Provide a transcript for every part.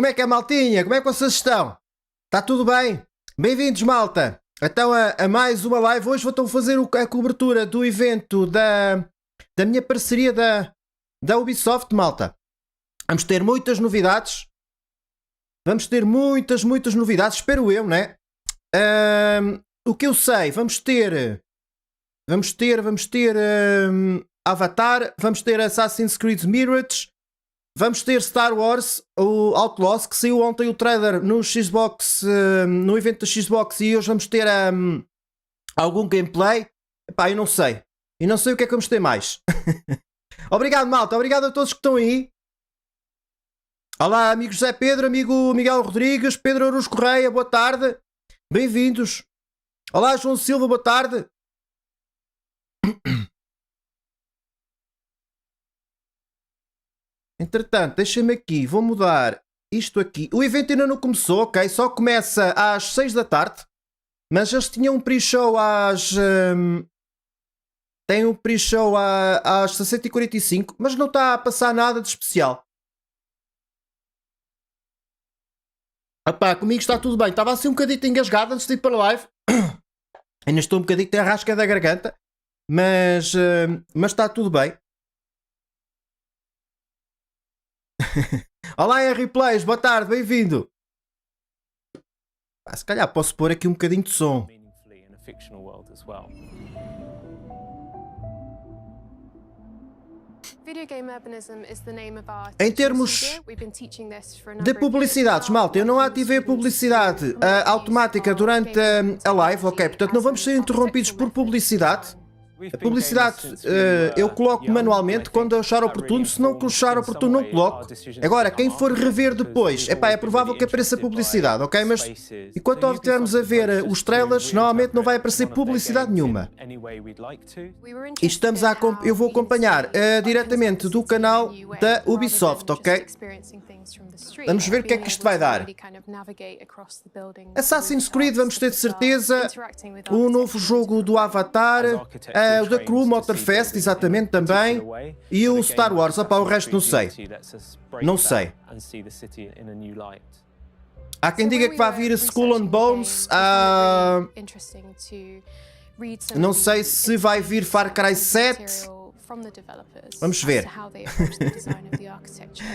Como é que é, maltinha? Como é que vocês estão? Está tudo bem? Bem-vindos, malta! Então a mais uma live. Hoje vou fazer a cobertura do evento da minha parceria da Ubisoft, malta. Vamos ter muitas novidades. Vamos ter muitas novidades, espero eu, né? O que eu sei, vamos ter Avatar, vamos ter Assassin's Creed Mirage, vamos ter Star Wars, o Outlaws, que saiu ontem o trailer no Xbox, no evento da Xbox, e hoje vamos ter algum gameplay. Epá, eu não sei. E não sei o que é que vamos ter mais. Obrigado, malta. Obrigado a todos que estão aí. Olá, amigo José Pedro, amigo Miguel Rodrigues, Pedro Aruz Correia, boa tarde. Bem-vindos. Olá, João Silva, boa tarde. Entretanto, deixem-me aqui, vou mudar isto aqui. O evento ainda não começou, ok? Só começa às 6 da tarde. Mas eles tinham um pre-show tem um pre-show às 17h45, mas não está a passar nada de especial. Epá, comigo está tudo bem. Estava assim um bocadinho engasgado antes de ir para a live. Ainda estou um bocadinho de rasca da garganta. Mas está tudo bem. Olá, Henry Plays, boa tarde, bem-vindo. Se calhar posso pôr aqui um bocadinho de som. Em termos de publicidades, malta, eu não ativei a publicidade automática durante a live, ok? Portanto, não vamos ser interrompidos por publicidade. A publicidade eu coloco manualmente quando eu achar oportuno, se não achar oportuno não coloco. Agora, quem for rever depois, epá, é provável que apareça publicidade, ok? Mas enquanto estivermos a ver os trailers, normalmente não vai aparecer publicidade nenhuma. E eu vou acompanhar diretamente do canal da Ubisoft, ok? Vamos ver o que é que isto vai dar. Assassin's Creed, vamos ter de certeza. O novo jogo do Avatar. O da Crew Motorfest, exatamente, também. E o Star Wars. Opa, o resto não sei. Não sei. Há quem diga que vai vir a Skull and Bones. Não sei se vai vir Far Cry 7. Vamos ver.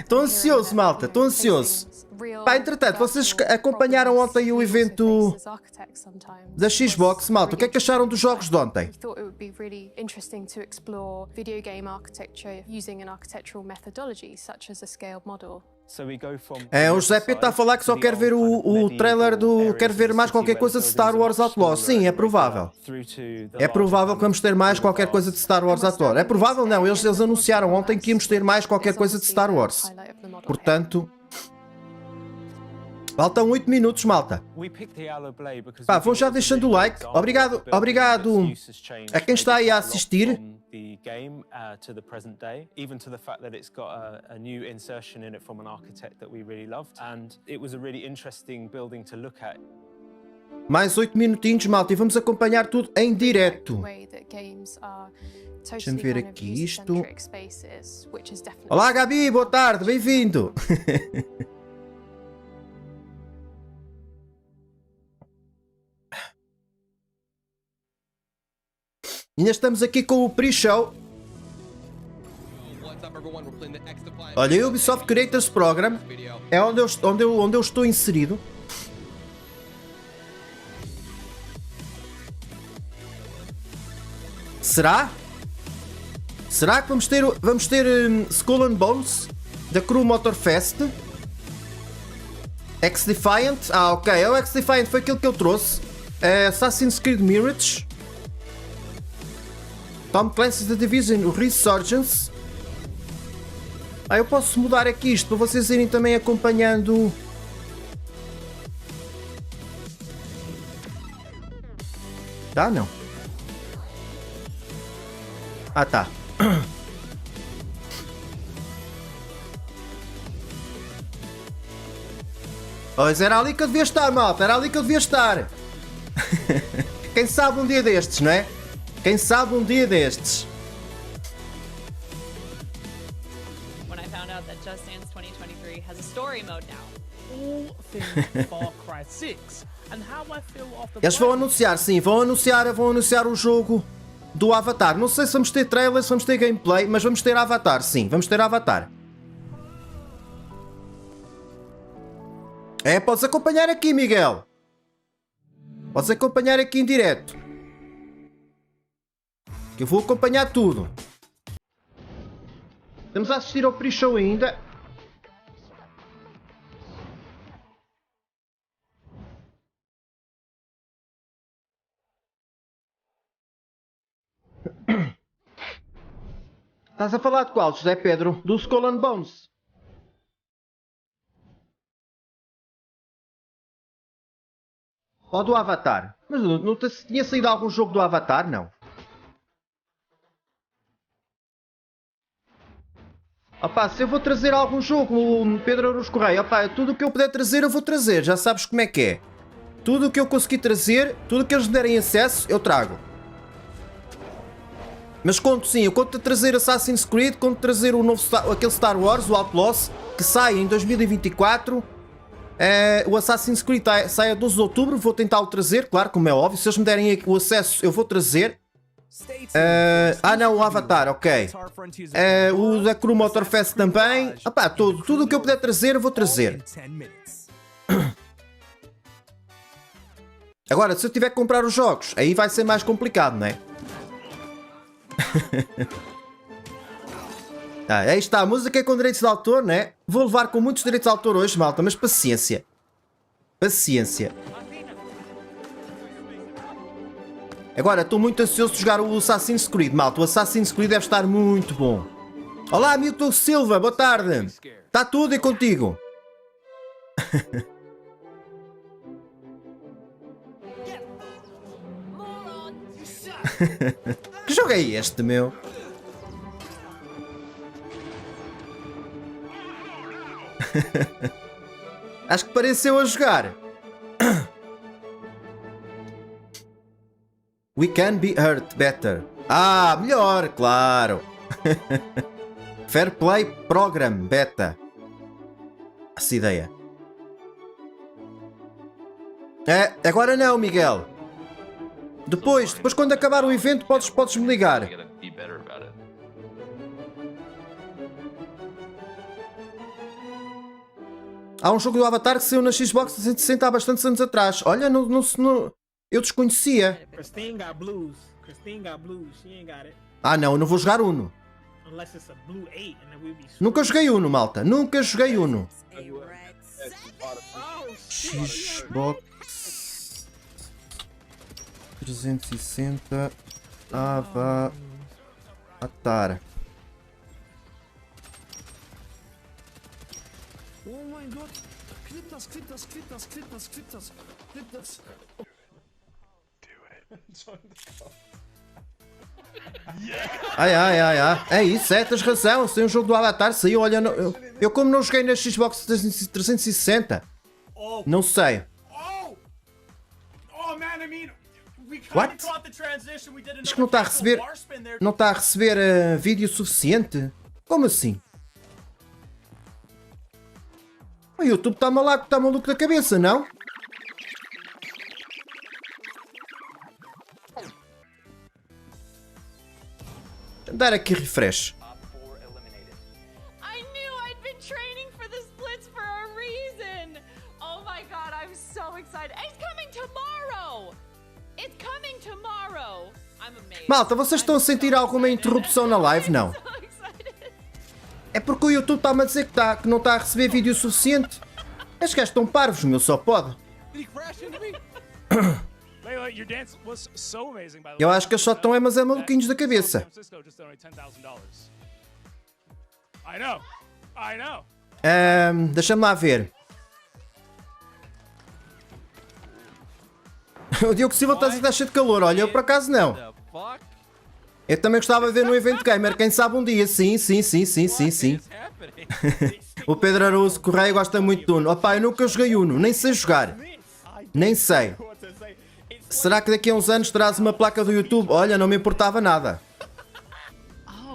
Estou ansioso, malta. Estou ansioso. Pá, entretanto, vocês acompanharam ontem o evento da Xbox, malta. O que é que acharam dos jogos de ontem? O José Pedro está a falar que só quer ver o trailer do... Quer ver mais qualquer coisa de Star Wars Outlaws. Sim, é provável. É provável que vamos ter mais qualquer coisa de Star Wars Outlaws. É provável não, eles anunciaram ontem que íamos ter mais qualquer coisa de Star Wars. Portanto... Faltam 8 minutos, malta. Pá, vão já deixando o like. Obrigado a quem está aí a assistir. Mais 8 minutinhos, malta, e vamos acompanhar tudo em direto. Deixa-me ver aqui isto. Olá, Gabi, boa tarde, bem-vindo. Ainda estamos aqui com o pre-show. Olha, o Ubisoft Creators Program é onde eu estou inserido. Será? Será que vamos ter Skull and Bones da Crew Motorfest? X-Defiant? Ah, ok. O X-Defiant foi aquilo que eu trouxe. Assassin's Creed Mirage. Tom Clancy's The Division Resurgence. Eu posso mudar aqui isto para vocês irem também acompanhando. Tá, não? Ah, tá. Pois era ali que eu devia estar, malta. Era ali que eu devia estar. Quem sabe um dia destes, não é? Quem sabe um dia destes. When I found out that Just Dance 2023 has a story mode now. Eles vão anunciar, sim, vão anunciar o jogo do Avatar. Não sei se vamos ter trailers, se vamos ter gameplay, mas vamos ter Avatar, sim, vamos ter Avatar. É, podes acompanhar aqui, Miguel. Podes acompanhar aqui em direto. Que eu vou acompanhar tudo. Estamos a assistir ao pre-show ainda. Estás a falar de qual, José Pedro? Do Skull and Bones. Ou do Avatar? Mas não tinha saído algum jogo do Avatar? Não. Opá, se eu vou trazer algum jogo, Pedro Aruz Correia, opá, tudo o que eu puder trazer eu vou trazer, já sabes como é que é. Tudo o que eu conseguir trazer, tudo o que eles me derem acesso, eu trago. Mas conto sim, eu conto a trazer Assassin's Creed, conto a trazer o novo aquele Star Wars, o Outlaws, que sai em 2024. O Assassin's Creed sai a 12 de outubro, vou tentar o trazer, claro, como é óbvio. Se eles me derem o acesso, eu vou trazer. Não, o Avatar, ok. O da Crew Motorfest também. Opá, tudo o que eu puder trazer, eu vou trazer. Agora, se eu tiver que comprar os jogos, aí vai ser mais complicado, não é? Aí está, a música é com direitos de autor, né? Vou levar com muitos direitos de autor hoje, malta, mas paciência. Paciência. Agora, estou muito ansioso de jogar o Assassin's Creed, malta. O Assassin's Creed deve estar muito bom. Olá, Milton Silva, boa tarde. Está tudo e contigo? Que jogo é este, meu? Acho que pareceu a jogar. We can be hurt better. Melhor, claro. Fair Play Program Beta. Essa ideia. Agora não, Miguel. Depois quando acabar o evento, podes me ligar. Há um jogo do Avatar que saiu na Xbox 360 há bastantes anos atrás. Olha, eu desconhecia. Não, eu não vou jogar Uno. Nunca joguei Uno, malta. Nunca joguei Uno. Xbox 360 Avatar. Oh my god! Clip das. É isso, tens razão. Se um jogo do Avatar saiu, olha, eu como não joguei na Xbox 360, não sei. What? Diz que não está a receber vídeo suficiente? Como assim? O YouTube está maluco da cabeça, não? Dar aqui refresh. Malta, vocês estão a sentir alguma interrupção na live? Não. É porque o YouTube está-me a dizer que não está a receber vídeo suficiente. Estes gajos estão parvos, meu, só pode. Eu acho que eles só estão maluquinhos da cabeça. Deixa-me lá ver. O Diogo Silva está a estar cheio de calor, olha, eu por acaso não. Eu também gostava de ver no Evento Gamer, quem sabe um dia, sim. O Pedro Araújo Correia gosta muito de Uno. Opá, eu nunca joguei Uno, nem sei jogar. Nem sei. Será que daqui a uns anos traz uma placa do YouTube? Olha, não me importava nada.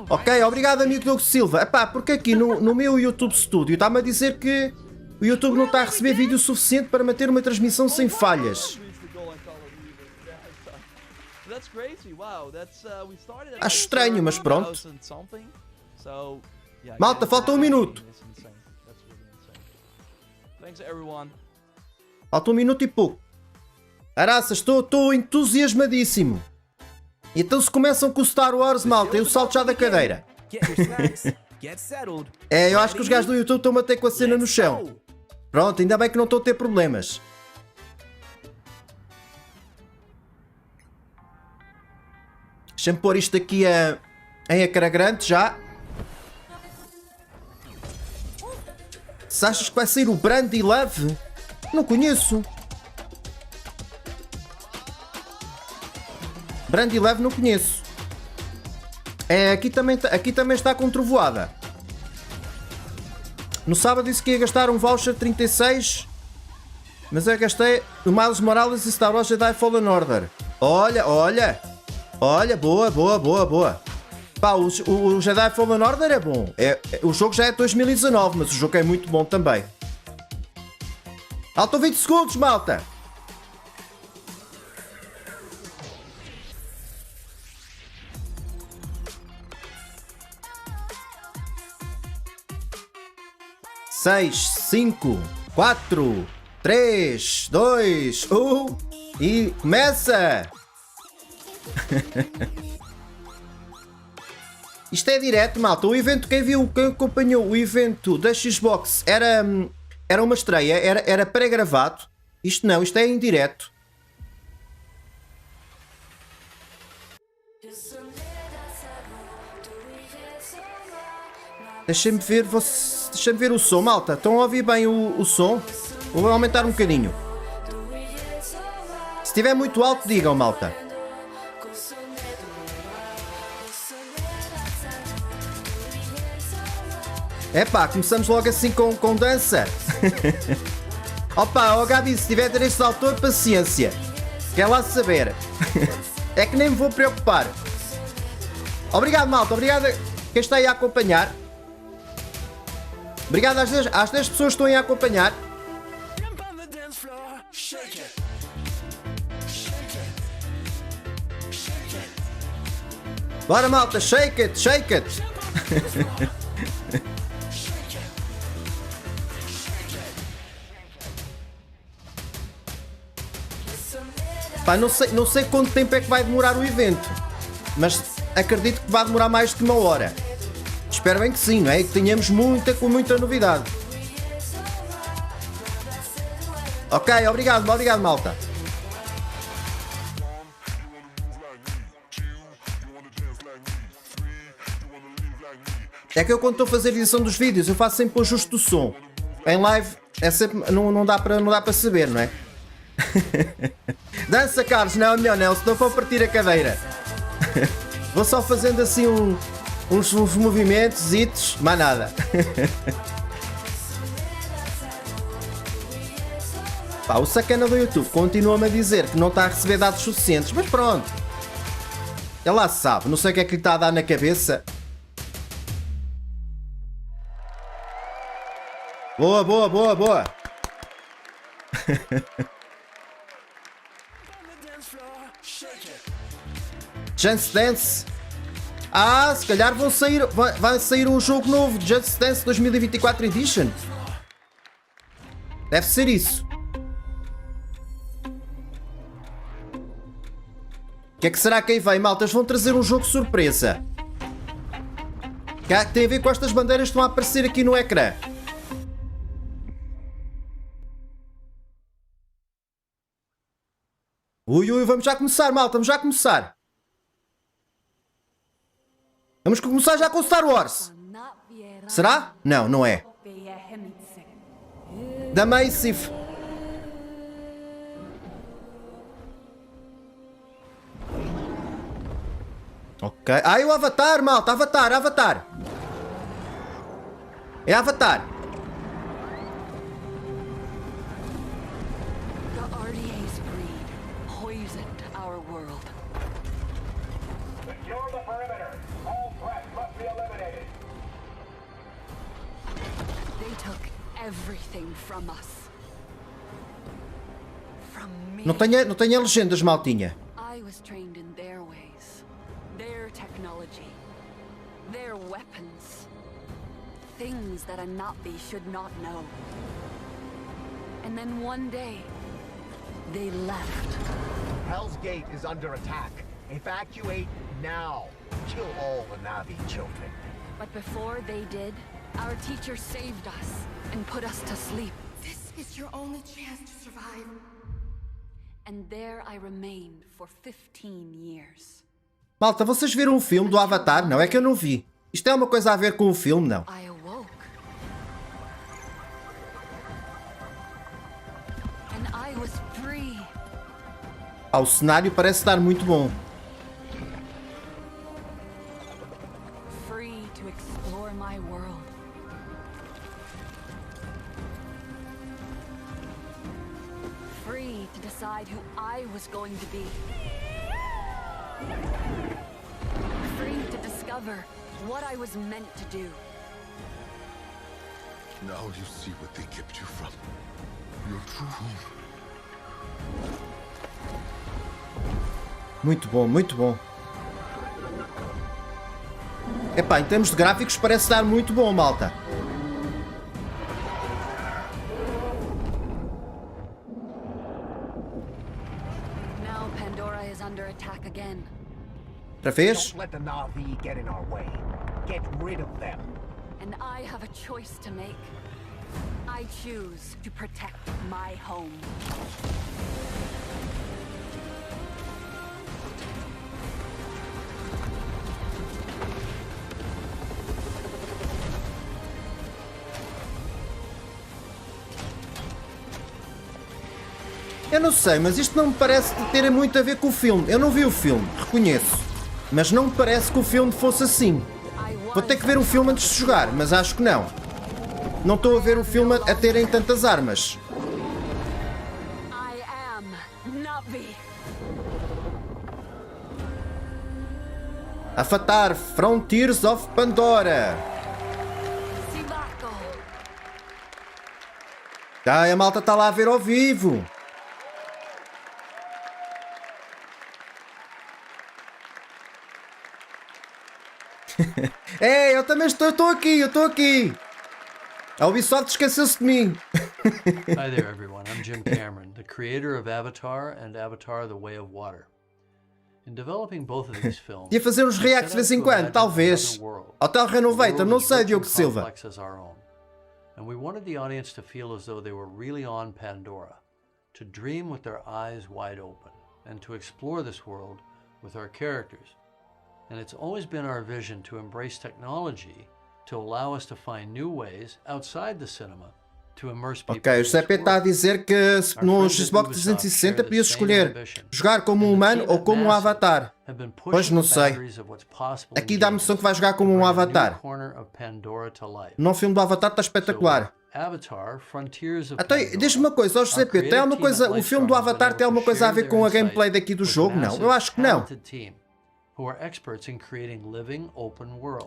Ok, obrigado amigo Diogo Silva. Epá, porque aqui no meu YouTube Studio está-me a dizer que O YouTube não está a receber vídeo suficiente para manter uma transmissão sem falhas. Acho estranho, mas pronto. Malta, falta 1 minuto. Falta 1 minuto e pouco. Araças, estou entusiasmadíssimo. Então se começam com o Star Wars, malta, eu salto já da cadeira. Eu acho que os gajos do YouTube estão a bater com a cena no chão. Pronto, ainda bem que não estou a ter problemas. Deixa-me pôr isto aqui em ecrã grande já. Se achas que vai sair o Brand e Love? Não conheço. Brand e Love não conheço. Aqui também está com trovoada. No sábado disse que ia gastar um voucher 36. Mas eu gastei o Miles Morales e Star Wars Jedi Fallen Order. Olha. Olha, boa. Pá, o Jedi Fallen Order é bom. O jogo já é de 2019, mas o jogo é muito bom também. Faltam 20 segundos, malta. Seis, 5, 4, 3, 2, 1 e começa! Isto é direto, malta. O evento, quem acompanhou o evento da Xbox era uma estreia, era pré-gravado. Isto não, isto é em direto. Deixem-me ver o som, malta. Estão a ouvir bem o som? Vou aumentar um bocadinho. Se estiver muito alto, digam, malta. Epá, começamos logo assim com dança. Opa, Gabi, se tiver direitos de autor, paciência. Quer lá saber. É que nem me vou preocupar. Obrigado, malta. Obrigado a quem está aí a acompanhar. Obrigado às 10 pessoas que estão aí a acompanhar. Bora, malta, shake it, shake it. Pá, não sei quanto tempo é que vai demorar o evento, mas acredito que vai demorar mais de uma hora. Espero bem que sim, não é? E que tenhamos muita novidade. Ok, obrigado, malta. É que eu quando estou a fazer a edição dos vídeos, eu faço sempre o ajuste do som. Em live é sempre, não dá para saber, não é? Dança, Carlos, não, melhor não, senão vou partir a cadeira. Vou só fazendo assim uns movimentos, mais nada. Pá, o sacana do YouTube continua-me a dizer que não está a receber dados suficientes, mas pronto. Ele lá sabe, não sei o que é que lhe está a dar na cabeça. Boa. Just Dance. Ah, se calhar vai sair um jogo novo de Just Dance 2024 Edition. Deve ser isso. O que é que será que aí vem, maltas? Vão trazer um jogo surpresa. Que tem a ver com estas bandeiras que estão a aparecer aqui no ecrã. Ui, vamos já começar, malta, vamos já começar. Vamos começar já com Star Wars. Será? Não, não é. Da Massive. Ok. Ah, e o Avatar, malta, Avatar. É Avatar. Não tenha legendas, maltinha. I was trained in their ways, their technology, their weapons. Things that a Navi should not know. And then one day, they left. Hell's Gate is under attack. Evacuate now. Kill all the Navi children. But before they did, our teacher saved us and put us to sleep. This is your only chance to survive. And there I remained for 15 years. Malta, vocês viram o filme do Avatar? Não, é que eu não vi. Isto é uma coisa a ver com o filme, não? I awoke. And I was free. Ah, o cenário parece estar muito bom. Free to explore my world. Free to decide who I was going to be. Free to discover what I was meant to do. Now you see what they kept you from. Your true home. Muito bom, muito bom. Epá, em termos de gráficos parece estar muito bom, malta. Now Pandora is under attack again. Outra vez? Don't let the Navi get in our way. Get rid of them. And I have a choice to make. I choose to protect my home. Eu não sei, mas isto não me parece ter muito a ver com o filme. Eu não vi o filme, reconheço. Mas não me parece que o filme fosse assim. Vou ter que ver o filme antes de jogar, mas acho que não. Não estou a ver o filme a terem tantas armas. I am Navi. Avatar Frontiers of Pandora. Sivaco. Ah, a malta está lá a ver ao vivo. É, eu também estou aqui. A Ubisoft esqueceu-se de mim. Hi there, everyone. I'm Jim Cameron, the creator of Avatar and Avatar: The Way of Water. In developing both of these films, Ia fazer uns reacts de vez em quando, talvez. Hotel Renovator, não sei, Diogo Silva. And we wanted the audience to feel as though they were really on Pandora, to dream with their eyes wide open, and to explore this world with our characters. And it's always been our vision to embrace technology to allow us to find new ways outside the cinema to immerse people. Ok, o Giuseppe está a dizer que no Xbox 360 podia escolher jogar como um humano ou como um avatar. Pois não sei. Aqui dá a noção que vai jogar como um avatar. No filme do Avatar está espetacular. Então, diz-me uma coisa, ó Giuseppe, tem alguma coisa, o filme do Avatar tem alguma coisa a ver com a gameplay daqui do jogo? Não, eu acho que não.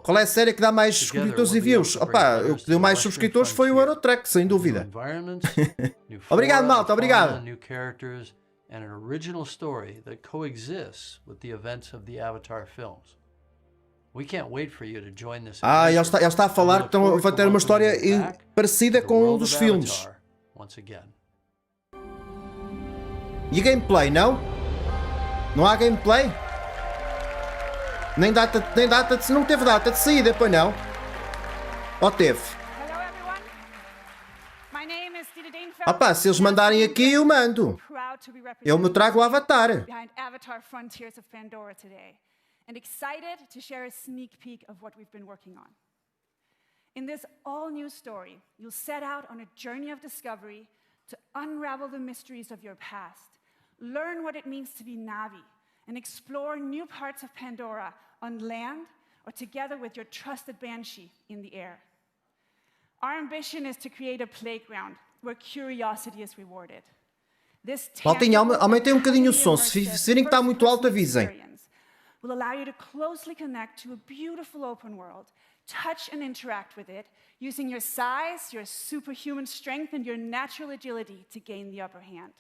Qual é a série que dá mais subscritores e views? Opa, o que deu mais subscritores foi o Eurotrack, sem dúvida. Obrigado, malta, obrigado. And an original story that coexists with the events of the Avatar films. We can't wait for you to join this. Ah, ele está a falar que vai ter uma história parecida com um dos filmes. E gameplay, não? Não há gameplay? Nem data de... Não teve data de saída, pois não? Ou teve? Opa, se eles mandarem aqui, eu mando. Eu me trago o Avatar. Avatar Frontiers of Pandora today, and excited to share a sneak peek of what we've been working on. In this all-new story, you'll set out on a journey of discovery to unravel the mysteries of your past, learn what it means to be Navi, and explore new parts of Pandora on land or together with your trusted Banshee in the air. Our ambition is to create a playground where curiosity is rewarded. Maltinha, aumentem um bocadinho o som. Se virem que está muito alto, avisem. Will allow you to closely connect to a beautiful open world, touch and interact with it, using your size, your superhuman strength, and your natural agility to gain the upper hand.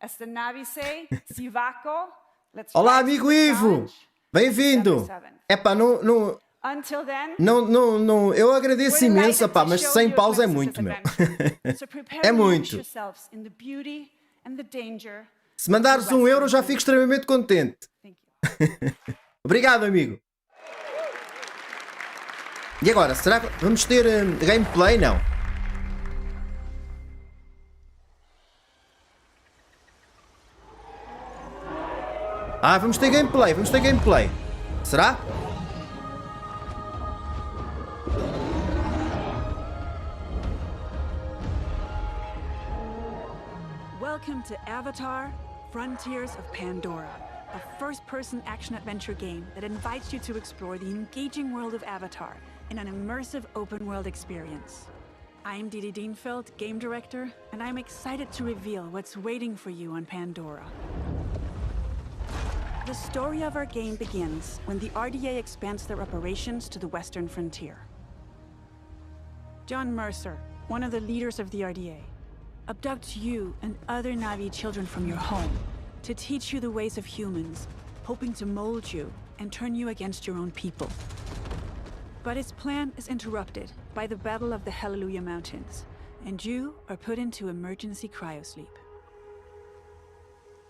As the Navi say, Sivako, let's Olá, rise to amigo the Ivo! challenge. Bem-vindo! Epá, não, Until then, eu agradeço we're imenso, delighted pá, to mas show 100 you paus é glimpses muito, of meu. adventure. So prepare É to immerse muito. yourselves in the beauty and the danger. Se mandares €1 já fico extremamente contente. Thank you. Obrigado, amigo. E agora, será que vamos ter gameplay? Não. Ah, vamos ter gameplay. Será? Welcome to Avatar: Frontiers of Pandora, a first-person action-adventure game that invites you to explore the engaging world of Avatar in an immersive open-world experience. I'm Didi Dienfeld, game director, and I'm excited to reveal what's waiting for you on Pandora. The story of our game begins when the RDA expands their operations to the western frontier. John Mercer, one of the leaders of the RDA, abducts you and other Na'vi children from your home to teach you the ways of humans, hoping to mold you and turn you against your own people. But his plan is interrupted by the Battle of the Hallelujah Mountains, and you are put into emergency cryosleep.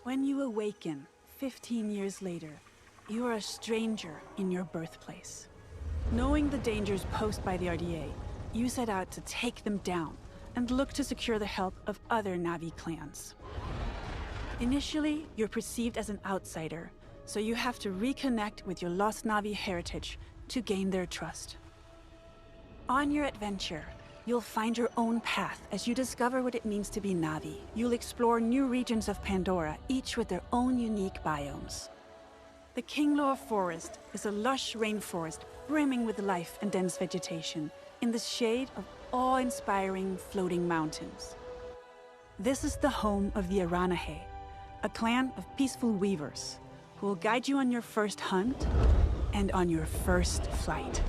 When you awaken 15 years later, you are a stranger in your birthplace. Knowing the dangers posed by the RDA, you set out to take them down and look to secure the help of other Na'vi clans. Initially, you're perceived as an outsider, so you have to reconnect with your lost Na'vi heritage to gain their trust. On your adventure, you'll find your own path as you discover what it means to be Na'vi. You'll explore new regions of Pandora, each with their own unique biomes. The Kinglor Forest is a lush rainforest brimming with life and dense vegetation in the shade of awe-inspiring floating mountains. This is the home of the Aranahe, a clan of peaceful weavers who will guide you on your first hunt and on your first flight.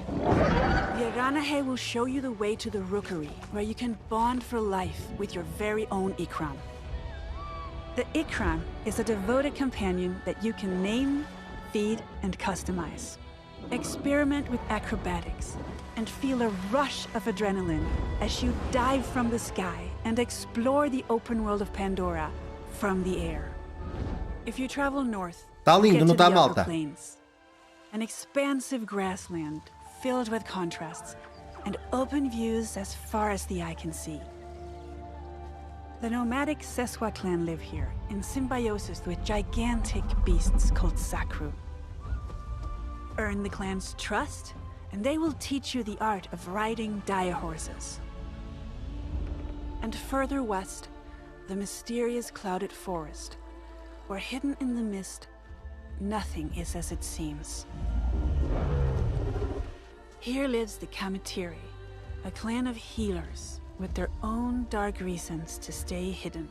The Aranahe will show you the way to the rookery, where you can bond for life with your very own Ikram. The Ikram is a devoted companion that you can name, feed, and customize. Experiment with acrobatics and feel a rush of adrenaline as you dive from the sky and explore the open world of Pandora from the air. If you travel north, Tá you lindo, get não to tá, the malta? upper plains. An expansive grassland filled with contrasts and open views as far as the eye can see. The nomadic Seswa clan live here in symbiosis with gigantic beasts called Sakru. Earn the clan's trust, and they will teach you the art of riding dire horses. And further west, the mysterious clouded forest, where hidden in the mist, nothing is as it seems. Here lives the Kamatiri, a clan of healers with their own dark reasons to stay hidden.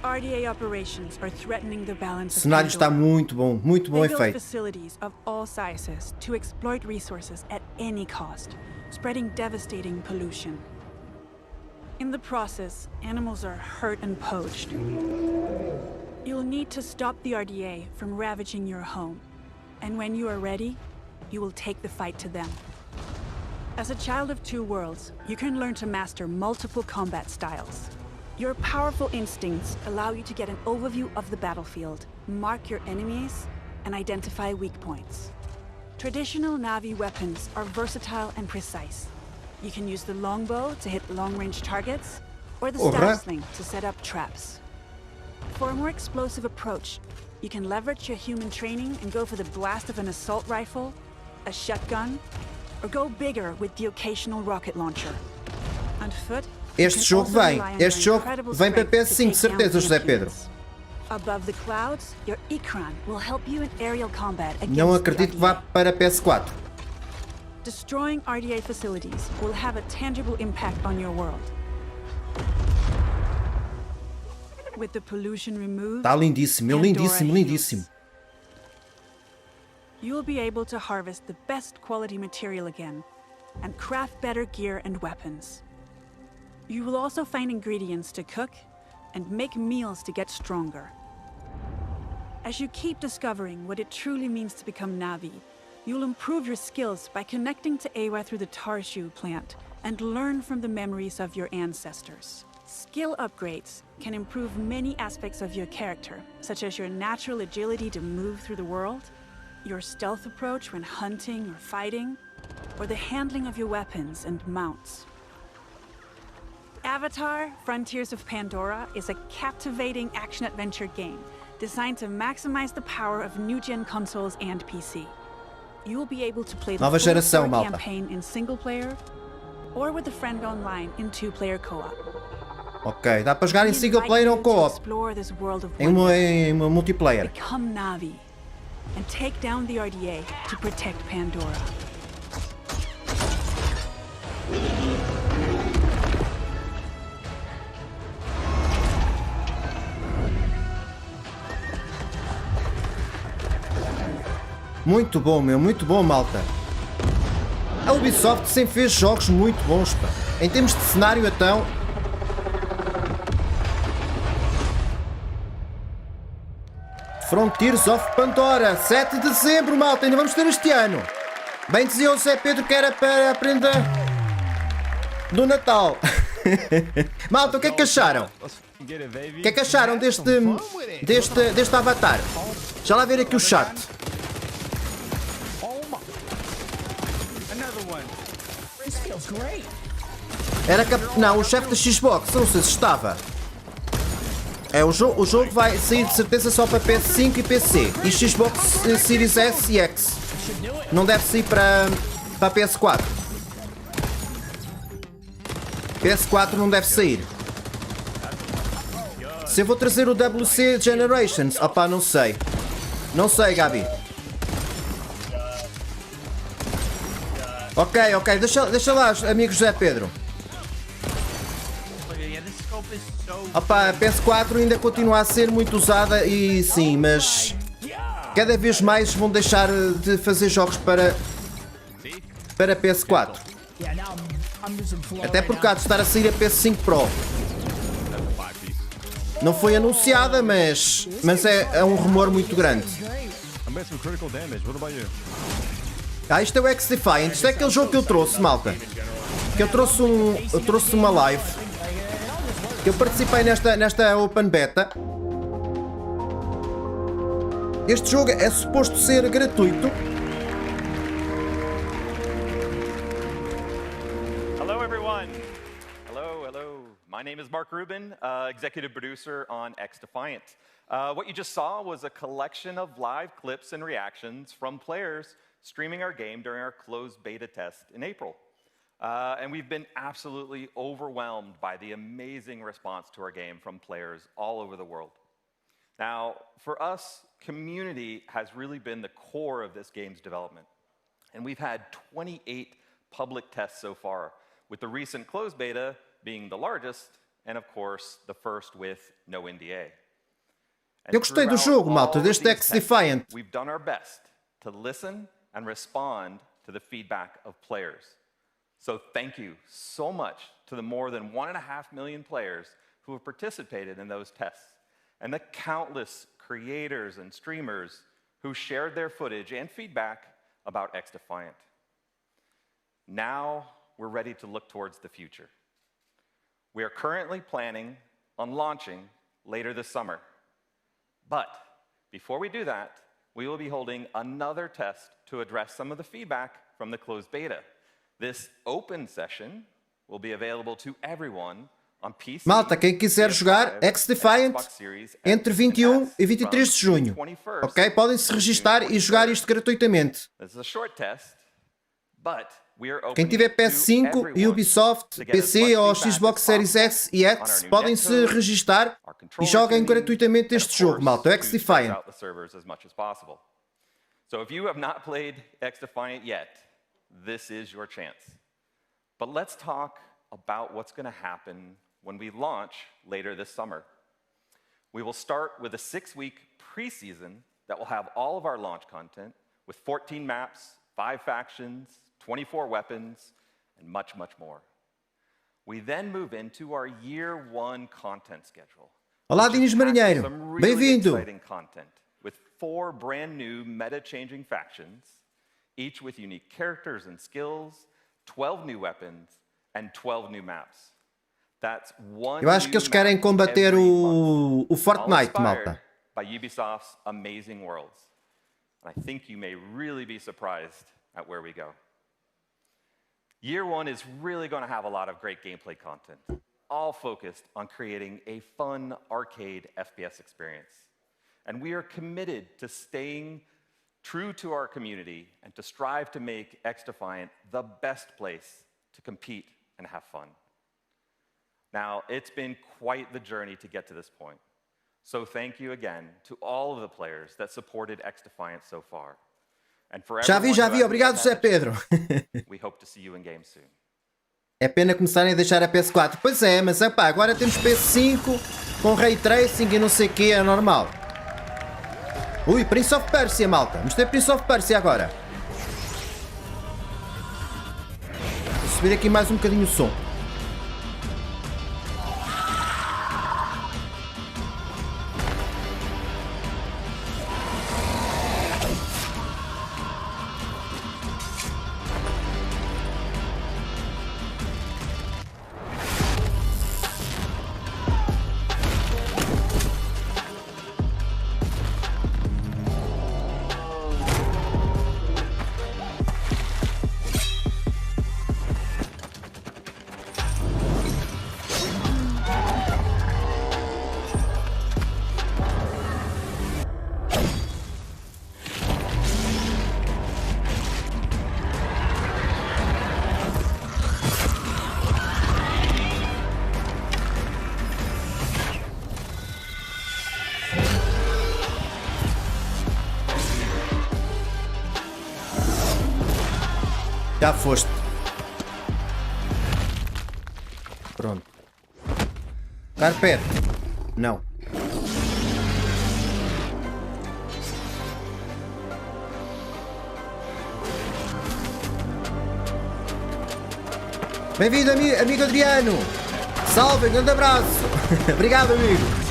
RDA operations are threatening the balance O of cenário está Pandora. muito bom They build efeito. facilities of all sizes to exploit resources at any cost, spreading devastating pollution. In the process, animals are hurt and poached. You'll need to stop the RDA from ravaging your home. And when you are ready, you will take the fight to them. As a child of two worlds, you can learn to master multiple combat styles. Your powerful instincts allow you to get an overview of the battlefield, mark your enemies, and identify weak points. Traditional Na'vi weapons are versatile and precise. You can use the longbow to hit long-range targets, or the staff sling to set up traps. For a more explosive approach, you can leverage your human training and go for the blast of an assault rifle, a shotgun, or go bigger with the occasional rocket launcher. On foot, Este jogo vem para PS5, de certeza, José Pedro. Above the clouds, your Ikran will help you in aerial combat against Não the acredito que RDA. vá para PS4. Destroying RDA facilities will have a tangible impact on your world. With the pollution removed, Está lindíssimo, Pandora lindíssimo, heals. lindíssimo. you will be able to harvest the best quality material again and craft better gear and weapons. You will also find ingredients to cook and make meals to get stronger. As you keep discovering what it truly means to become Navi, you'll improve your skills by connecting to Awa through the Tarshu plant and learn from the memories of your ancestors. Skill upgrades can improve many aspects of your character, such as your natural agility to move through the world, your stealth approach when hunting or fighting, or the handling of your weapons and mounts. Avatar: Frontiers of Pandora is a captivating action-adventure game designed to maximize the power of new-gen consoles and PC. You will be able to play the Nova full geração, story malta. campaign in single player or with a friend online in two-player co-op. Ok, dá para jogar em We single invite player you ou to co-op. explore this world of Em wonder. uma multiplayer. Become Navi and take down the RDA to protect Pandora. Muito bom, meu, muito bom, malta. A Ubisoft sempre fez jogos muito bons, pá. Em termos de cenário, então... Frontiers of Pandora, 7 de dezembro, malta, ainda vamos ter este ano. Bem dizia o Zé Pedro que era para a prenda do Natal. Malta, o que é que acharam? O que é que acharam deste avatar? Já lá ver aqui o chat. Era não, o chefe da Xbox, não sei se estava. É, o jogo vai sair de certeza só para PS5 e PC. E Xbox Series S e X. Não deve sair para PS4. PS4 não deve sair. Se eu vou trazer o WC Generations, opá, não sei. Não sei, Gabi. Ok, deixa lá, amigos José Pedro. Opa, a PS4 ainda continua a ser muito usada e sim, mas cada vez mais vão deixar de fazer jogos para PS4. Até por causa de estar a sair a PS5 Pro. Não foi anunciada, mas é um rumor muito grande. Ah, isto é o X-Defiant. Isto é aquele jogo que eu trouxe, malta. Que eu trouxe uma live. Eu participei nesta Open Beta. Este jogo é suposto ser gratuito. Hello, everyone. Hello. My name is Mark Rubin, executive producer on X-Defiant. What you just saw was a collection of live clips and reactions from players streaming our game during our closed beta test in April. And we've been absolutely overwhelmed by the amazing response to our game from players all over the world. Now, for us, community has really been the core of this game's development. And we've had 28 public tests so far, with the recent closed beta being the largest, and of course, the first with no NDA. Eu gostei do jogo, malta, deste X-Defiant. We've done our best to listen and respond to the feedback of players. So thank you so much to the more than 1.5 million players who have participated in those tests, and the countless creators and streamers who shared their footage and feedback about X-Defiant. Now we're ready to look towards the future. We are currently planning on launching later this summer. But before we do that, we will be holding another test to address some of the feedback from the closed beta. This open session will be available to everyone on PC. Malta, quem quiser jogar X-Defiant entre 21 e 23 de junho. Ok? Podem se registar e jogar isto gratuitamente. This is a short test, but we are Quem tiver PS5 e Ubisoft, PC ou Xbox Series S e X, podem se registar e joguem gratuitamente este jogo, malta, o X-Defiant. So if you have not played X-Defiant yet, this is your chance. But let's talk about what's going to happen when we launch later this summer. We will start with a 6-week preseason that will have all of our launch content, with 14 maps, 5 factions, 24 weapons, and much, much more. We then move into our year 1 content schedule. Olá, Dinis Marinheiro. Bem-vindo. Exciting content with 4 brand new meta-changing factions, each with unique characters and skills, 12 new weapons, and 12 new maps. That's one Eu acho que eles querem combater o Fortnite, malta. By Ubisoft's amazing worlds. And I think you may really be surprised at where we go. Year 1 is really going to have a lot of great gameplay content, all focused on creating a fun arcade FPS experience. And we are committed to staying true to our community and to strive to make XDefiant the best place to compete and have fun. Now, it's been quite the journey to get to this point. So thank you again to all of the players that supported XDefiant so far. And for Já vi. Obrigado, Zé Pedro. We hope to see you in game soon. É pena começarem a deixar a PS4. Pois é, mas epá, agora temos PS5 com Ray Tracing e não sei o que, é normal. Ui, Prince of Persia, malta. Vamos ter Prince of Persia agora. Vou subir aqui mais um bocadinho o som. Já foste. Pronto. Carpete. Não. Bem-vindo, amigo Adriano. Salve, grande abraço. Obrigado, amigo.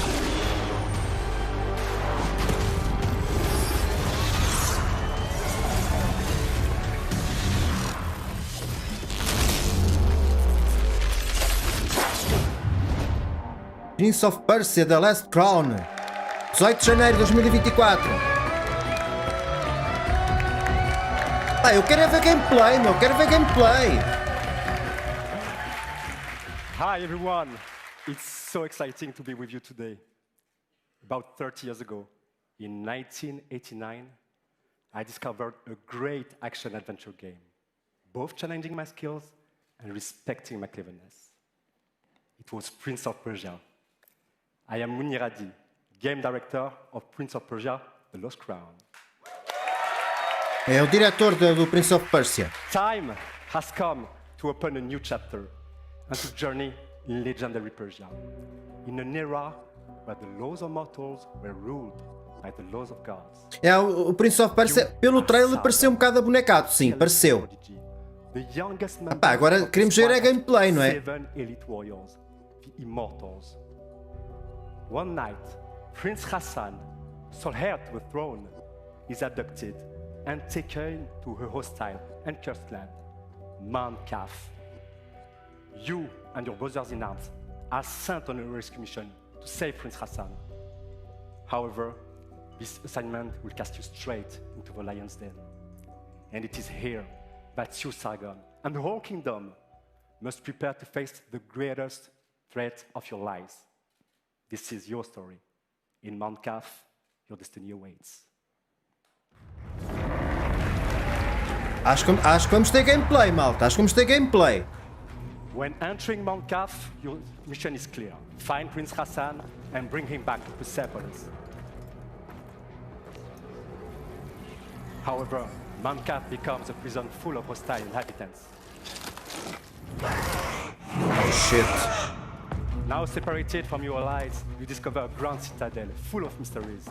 Prince of Persia, The Last Crown, 18 de janeiro de 2024. Eu quero ver gameplay, meu, quero ver gameplay. Hi everyone, it's so exciting to be with you today. About 30 years ago, in 1989, I discovered a great action-adventure game, both challenging my skills and respecting my cleverness. It was Prince of Persia. I am Mirage, game director of Prince of Persia, The Lost Crown. É o diretor do Prince of Persia. Time has come to open a new chapter and to journey in legendary Persia, in an era where the laws of mortals were ruled by the laws of gods. É, o Prince of Persia, pelo trailer, pareceu um bocado abonecado, sim, pareceu. Agora queremos ver a gameplay, não é? 7 elite warriors, the immortals. One night, Prince Hassan, sole heir to the throne, is abducted and taken to her hostile and cursed land, Mount Kaf. You and your brothers in arms are sent on a rescue mission to save Prince Hassan. However, this assignment will cast you straight into the lion's den. And it is here that you, Sargon, and the whole kingdom must prepare to face the greatest threat of your lives. This is your story. In Mount Kaf, your destiny awaits. Acho que vamos ter gameplay, malta. Acho que vamos ter gameplay. When entering Mount Kaf, your mission is clear. Find Prince Hassan and bring him back to Persepolis. However, Mount Kaf becomes a prison full of hostile inhabitants. Oh shit. Now separated from your allies, you discover a grand citadel full of mysteries.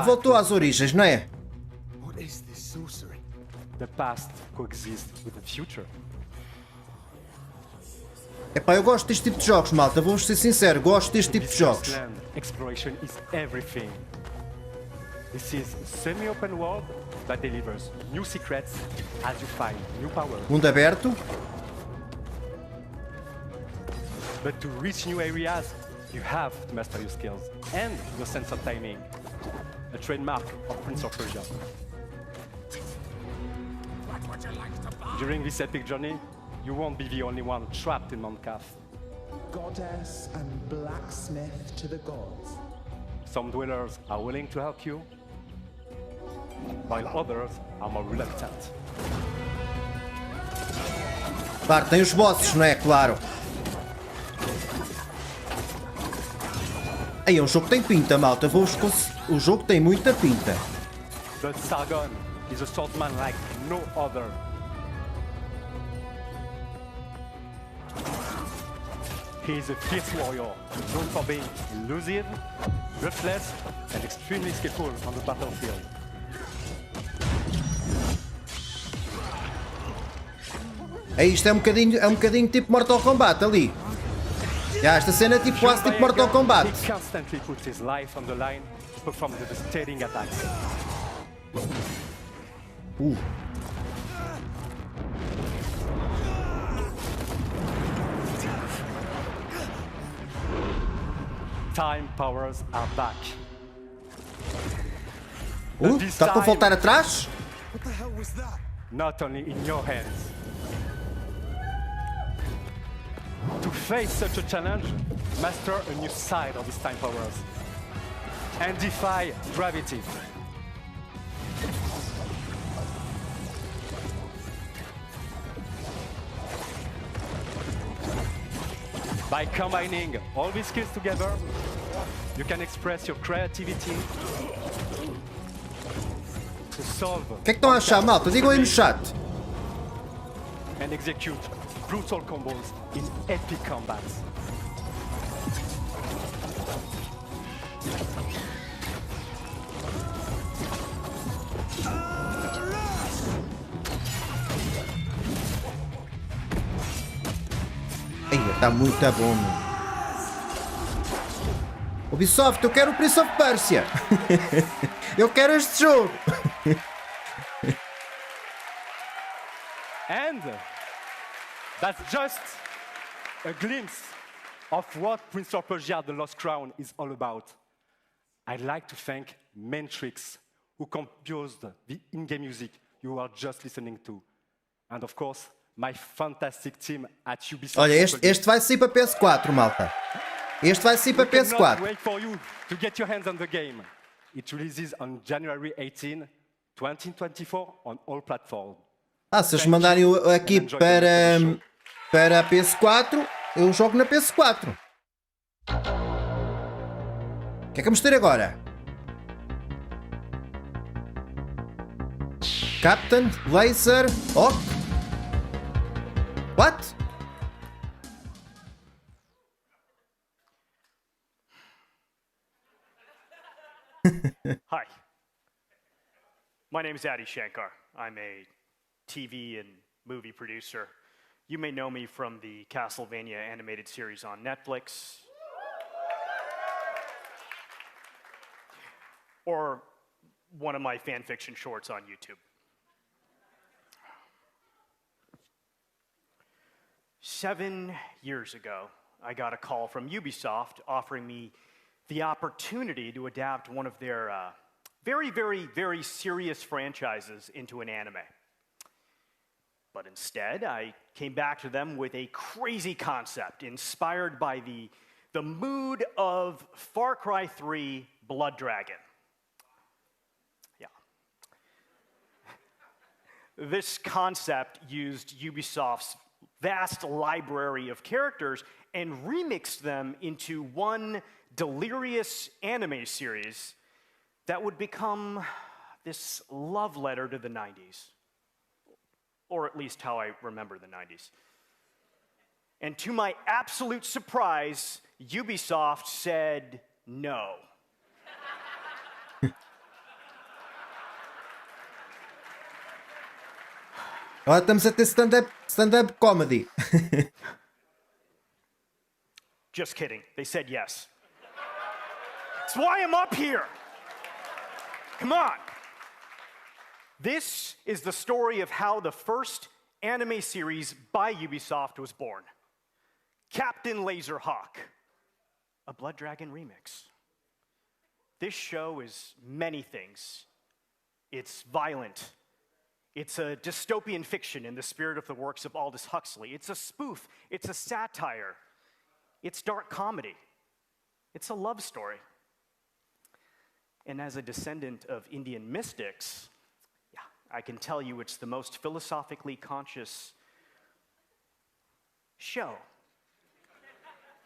Voltou às origens, não é? is this sorcery? The past coexists with the future. Epá, eu gosto deste tipo de jogos, malta. Vou ser sincero, gosto deste tipo de jogos. Exploration is everything. This is a semi-open world that delivers new secrets as you find new power. Mundo aberto. But to reach new areas, you have to master your skills and your sense of timing. A trademark of Prince of Persia. During this epic journey, you won't be the only one trapped in Mount Kaf. Goddess and blacksmith to the gods. Some dwellers are willing to help you, while others are more reluctant. Claro, tem os bosses, não é? Claro. Aí, o jogo tem pinta, malta. O jogo tem muita pinta. But Sargon is a swordsman like no other. He is a fierce warrior, known for being elusive, ruthless, and extremely skillful on the battlefield. Isto é um bocadinho tipo Mortal Kombat ali. Esta cena é tipo quase tipo Mortal Kombat. He constantly puts his life on the line to perform devastating attacks. Time powers are back. Está para voltar atrás? What the hell was that? Not only in your hands. To face such a challenge, master a new side of his time powers and defy gravity. By combining all these skills together, you can express your creativity to solve O que é que estão a achar, malta? Digam aí no chat. and execute brutal combos in epic combats. Está muito bom, mano. Ubisoft, eu quero o Prince of Persia. Eu quero este jogo. And that's just a glimpse of what Prince of Persia: The Lost Crown is all about. I'd like to thank Matrix, who composed the in-game music you are just listening to. And of course, my fantastic team at Ubisoft. Olha, este vai sair para PS4, malta. Este vai sair para PS4. Wait for you to get your hands on the game. It releases on January 18, 2024 on all platforms. Se eles mandarem aqui para a PS4, eu jogo na PS4. O que é que vamos ter agora? Captain, Laser, Ok. What? Hi. My name is Adi Shankar. I'm a TV and movie producer. You may know me from the Castlevania animated series on Netflix, or one of my fan fiction shorts on YouTube. 7 years ago, I got a call from Ubisoft offering me the opportunity to adapt one of their very, very, very serious franchises into an anime. But instead, I came back to them with a crazy concept inspired by the mood of Far Cry 3 Blood Dragon. Yeah. This concept used Ubisoft's vast library of characters and remixed them into one delirious anime series that would become this love letter to the 90s. Or at least how I remember the 90s. And to my absolute surprise, Ubisoft said no. Agora estamos a ter stand-up comedy. Just kidding. They said yes. That's why I'm up here. Come on. This is the story of how the first anime series by Ubisoft was born. Captain Laserhawk, a Blood Dragon remix. This show is many things. It's violent. It's a dystopian fiction in the spirit of the works of Aldous Huxley. It's a spoof. It's a satire. It's dark comedy. It's a love story. And as a descendant of Indian mystics, I can tell you it's the most philosophically conscious show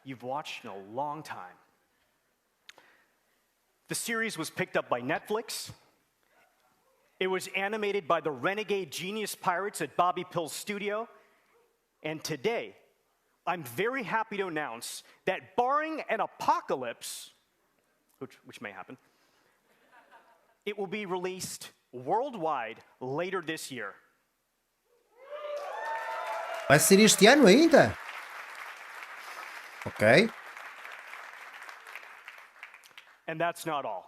you've watched in a long time. The series was picked up by Netflix. It was animated by the renegade genius pirates at Bobby Pill's studio. And today, I'm very happy to announce that barring an apocalypse, which may happen, it will be released worldwide later this year. Vai ser este ano ainda? Ok. And that's not all.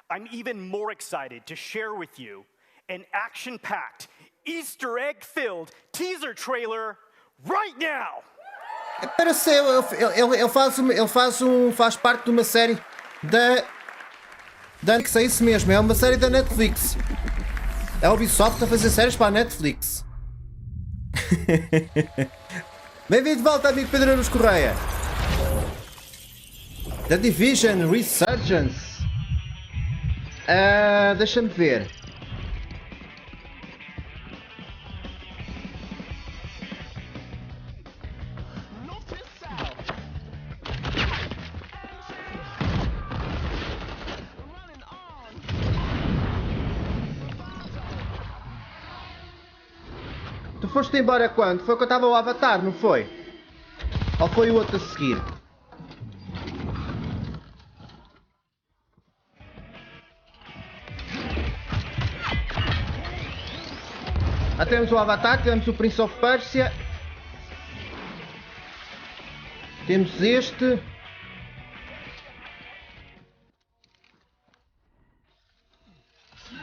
I'm even more excited to share with you an action-packed, Easter egg-filled teaser trailer right now. Para ser, ele faz parte de uma série da Netflix, é isso mesmo, é uma série da Netflix. É a Ubisoft a fazer séries para a Netflix. Bem-vindo de volta, amigo Pedro Nunes Correia. The Division Resurgence. Deixa-me ver. Tu foste embora quando? Foi quando estava o Avatar, não foi? Ou foi o outro a seguir? Temos o Avatar, temos o Prince of Persia. Temos este.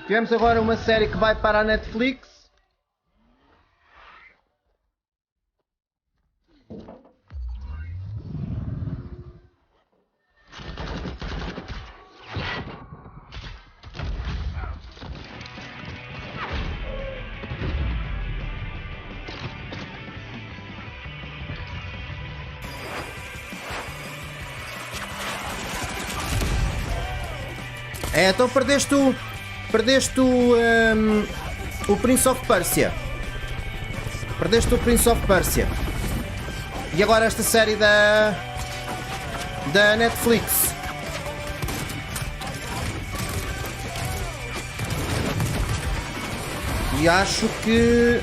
Tivemos agora uma série que vai para a Netflix. É, então perdeste o Prince of Persia. Perdeste o Prince of Persia. E agora esta série da Netflix. E acho que...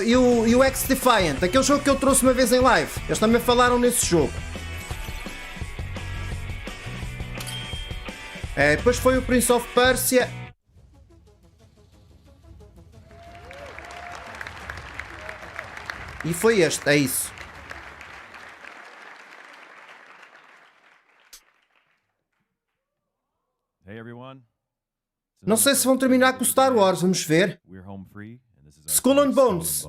e o X-Defiant, aquele jogo que eu trouxe uma vez em live. Eles também falaram nesse jogo. Depois foi o Prince of Persia. E foi este, é isso. Não sei se vão terminar com o Star Wars, vamos ver. Skull and Bones.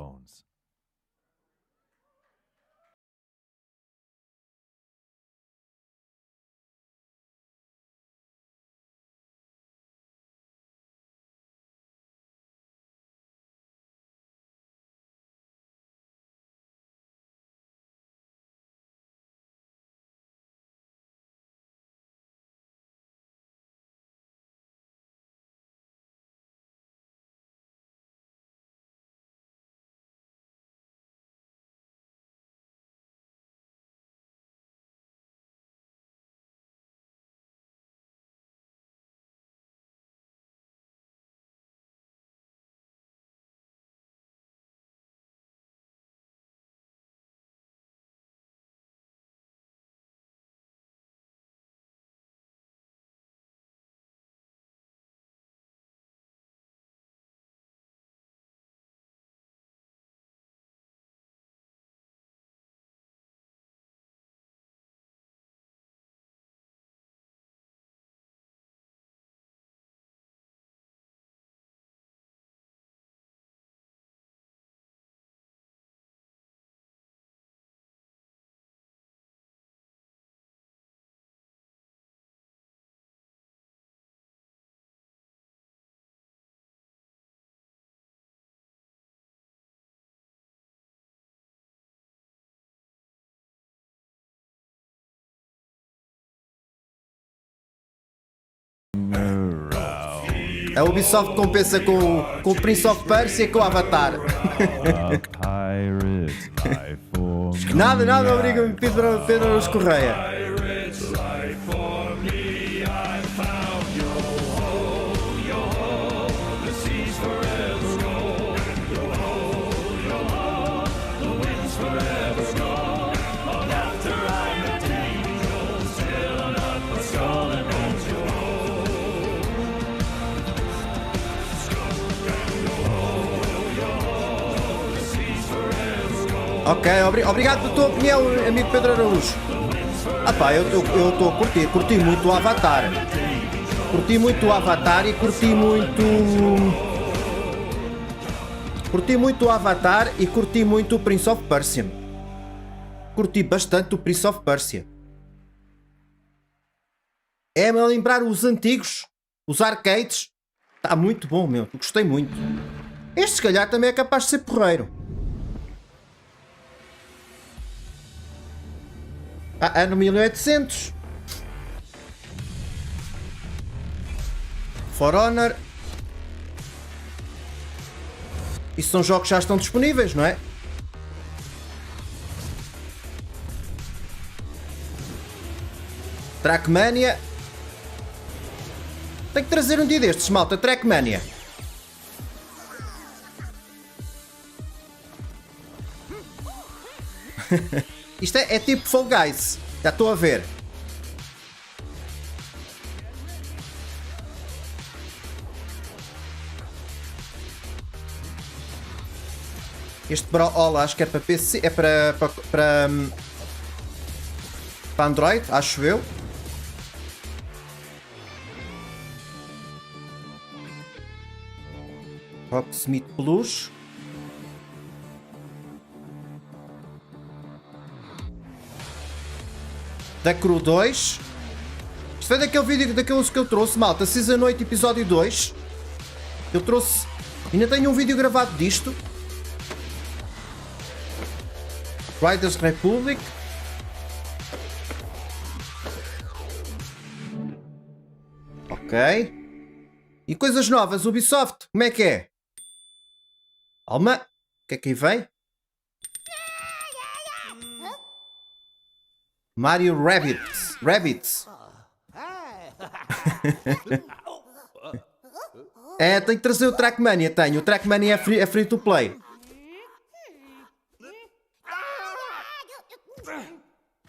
A Ubisoft compensa com o Prince of Persia e com o Avatar. Nada, obriga-me Pedro Araújo Correia. Ok, obrigado pela tua opinião, amigo Pedro Araújo. Ah pá, eu estou a curti muito o Avatar. Curti muito o Avatar e curti muito o Avatar e curti muito o Prince of Persia. Curti bastante o Prince of Persia. É-me a lembrar os antigos, os arcades. Está muito bom, meu. Gostei muito. Este, se calhar, também é capaz de ser porreiro. Ano 1800. For Honor. Isso são jogos que já estão disponíveis, não é? Trackmania. Tenho que trazer um dia destes, malta. Trackmania. Isto é tipo Fall Guys. Já estou a ver. Este Brawler acho que é para PC. É para Android, acho eu. Rocksmith Plus. Da Crew 2. Isto foi daquele vídeo daqueles que eu trouxe, malta. Season 8, episódio 2. Eu trouxe. Ainda tenho um vídeo gravado disto. Riders Republic. Ok. E coisas novas, Ubisoft. Como é que é? Alma. O que é que aí vem? Mario Rabbids. É, tenho que trazer o Trackmania, tenho. O Trackmania é free to play.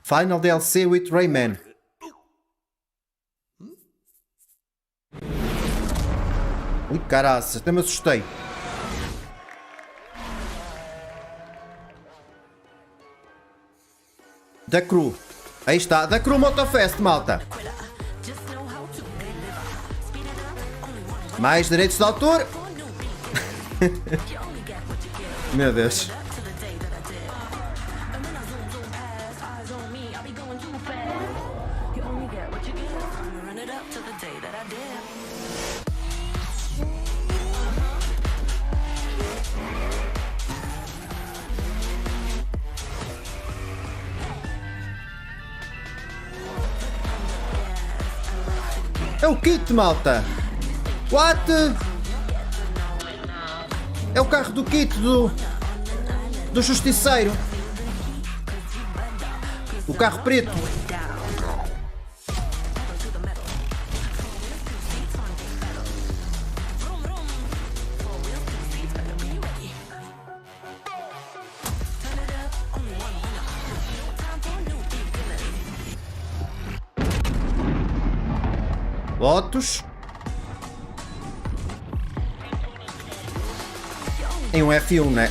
Final DLC with Rayman. Ui, caraças, até me assustei. Da Crew. Aí está, da Crew Motorfest, malta. Mais direitos de autor. Meu Deus. É o kit, malta. What? É o carro do kit do justiceiro. O carro preto. Lotus. Em um F1, né?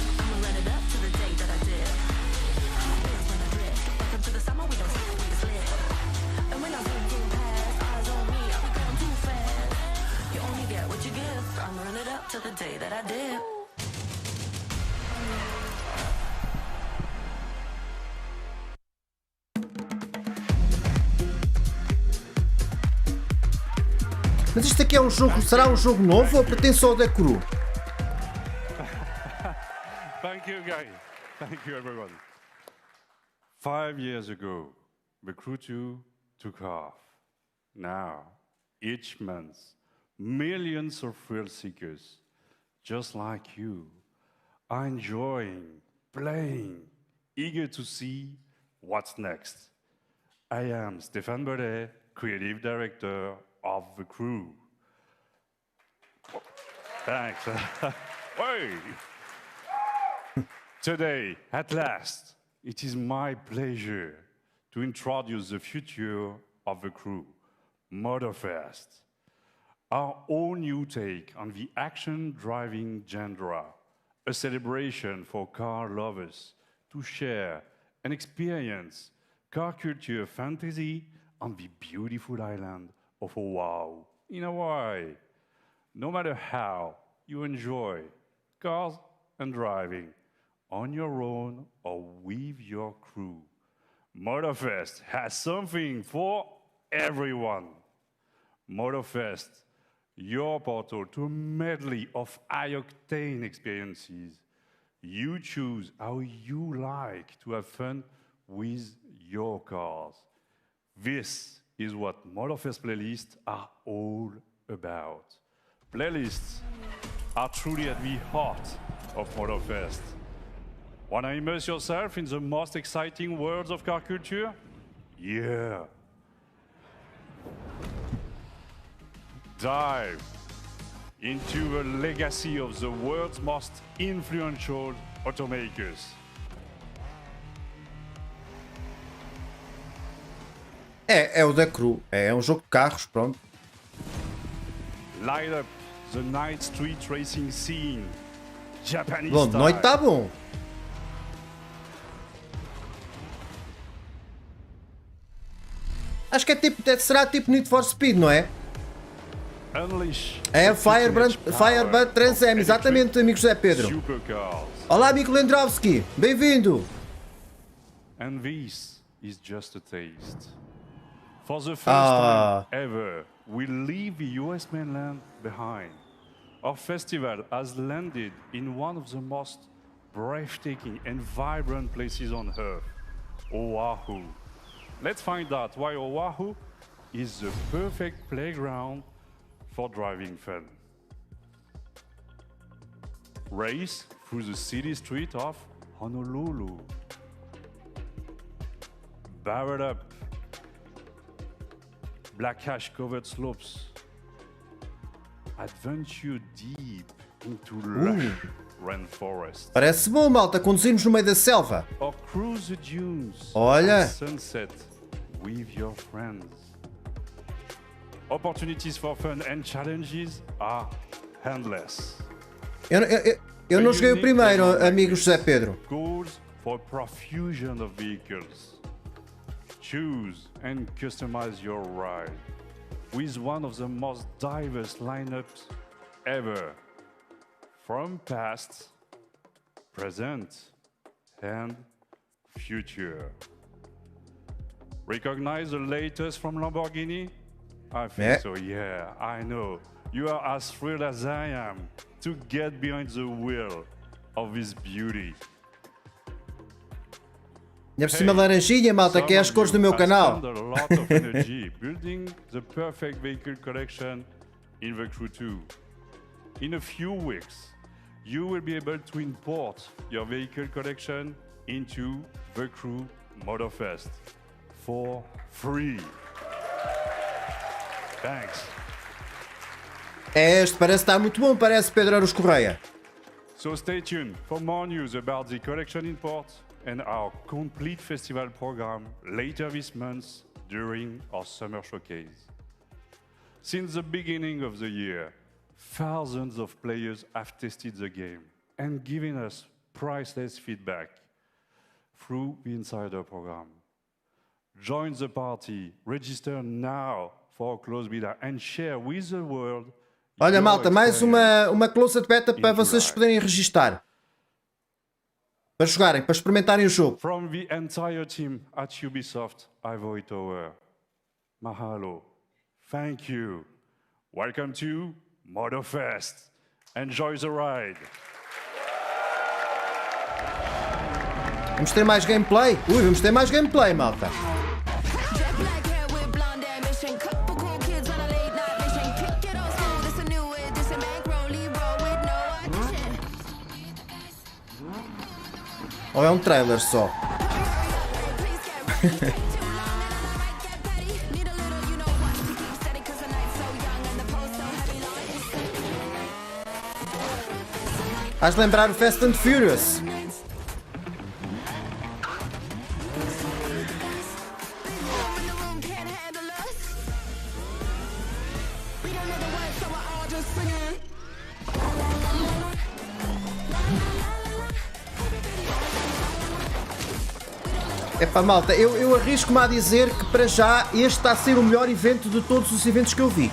Mas isto aqui é um jogo, será um jogo novo ou pertence ao da Crew? Thank you, guys. Thank you, everyone. 5 years ago, the Crew 2 took off. Now, each month, millions of thrill seekers, just like you, are enjoying, playing, eager to see what's next. I am Stéphane Bellet, Creative Director of the Crew. Thanks. Hey. Today, at last, it is my pleasure to introduce the future of the Crew, Motorfest, our own new take on the action-driving genre, a celebration for car lovers to share and experience car culture fantasy on the beautiful island of Oahu in Hawaii. No matter how you enjoy cars and driving, on your own or with your crew, Motorfest has something for everyone. Motorfest, your portal to a medley of high-octane experiences. You choose how you like to have fun with your cars. This is what Motorfest playlists are all about. Playlists are truly at the heart of Motorfest. Wanna immerse yourself in the most exciting worlds of car culture? Yeah. Dive into the legacy of the world's most influential automakers. É o da Crew. É um jogo de carros, pronto. Light up the night street racing scene. Japanese Bom, de noite tá bom. Acho que é tipo, será tipo Need for Speed, não é? É Firebird Trans Am, exatamente, amigo José Pedro. Olá, amigo Lendrowski, bem-vindo. And this is just a taste. For the first time ever, we leave the US mainland behind. Our festival has landed in one of the most breathtaking and vibrant places on Earth, Oahu. Let's find out why Oahu is the perfect playground for driving fun. Race through the city street of Honolulu. Barrel up black ash-covered slopes. Adventure deep into lush rainforest. Parece bom, malta, conduzirmos no meio da selva. Or cruise the dunes. Olha. Sunset with your friends. Opportunities for fun and challenges are endless. Eu não joguei o primeiro, amigo José Pedro. Goals for profusion of vehicles. Choose and customize your ride with one of the most diverse lineups ever. From past, present, and future. Recognize the latest from Lamborghini? I think so, yeah, I know. You are as thrilled as I am to get behind the wheel of this beauty. Ainda por cima laranjinha, malta, que é as cores do meu canal. A lot of energy building the perfect vehicle collection in the Crew 2. In a few weeks, you will be able to import your vehicle collection into the Crew Motorfest for free. Thanks. Este parece estar muito bom, parece Pedro Aros Correia. So stay tuned for more news about the collection import and our complete festival program later this month during our summer showcase. Since the beginning of the year, thousands of players have tested the game and given us priceless feedback through the Insider program. Join the party, register now for a closed beta and share with the world. Olha, malta, mais uma closed beta para vocês poderem registar. Para jogarem, para experimentarem o jogo. From the entire team at Ubisoft Ivory Tower, mahalo, thank you. Welcome to Motorfest. Enjoy the ride. Vamos ter mais gameplay? Vamos ter mais gameplay, malta. Ou é um trailer só? Has de lembrar o Fast and Furious. Epá, malta, eu arrisco-me a dizer que para já este está a ser o melhor evento de todos os eventos que eu vi.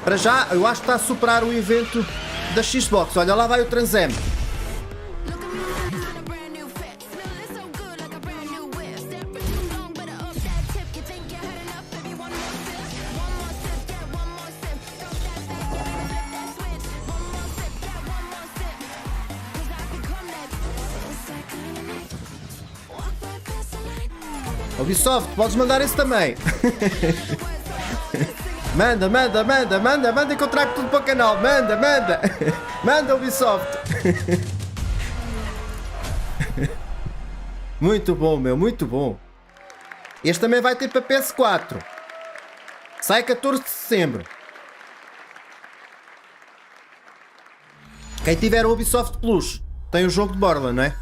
Para já, eu acho que está a superar o evento da Xbox. Olha, lá vai o Transam. Ubisoft, podes mandar esse também. Manda, manda, manda, manda, manda que eu trago tudo para o canal. Manda, manda. Manda, Ubisoft. Muito bom, meu, muito bom. Este também vai ter para PS4. Sai 14 de setembro. Quem tiver o Ubisoft Plus tem o jogo de Borla, não é?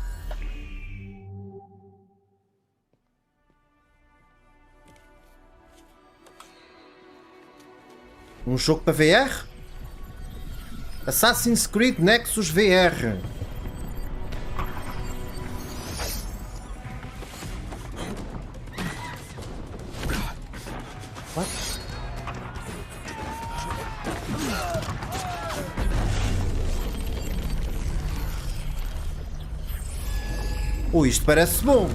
Um jogo para VR? Assassin's Creed Nexus VR. What? Isto parece bom.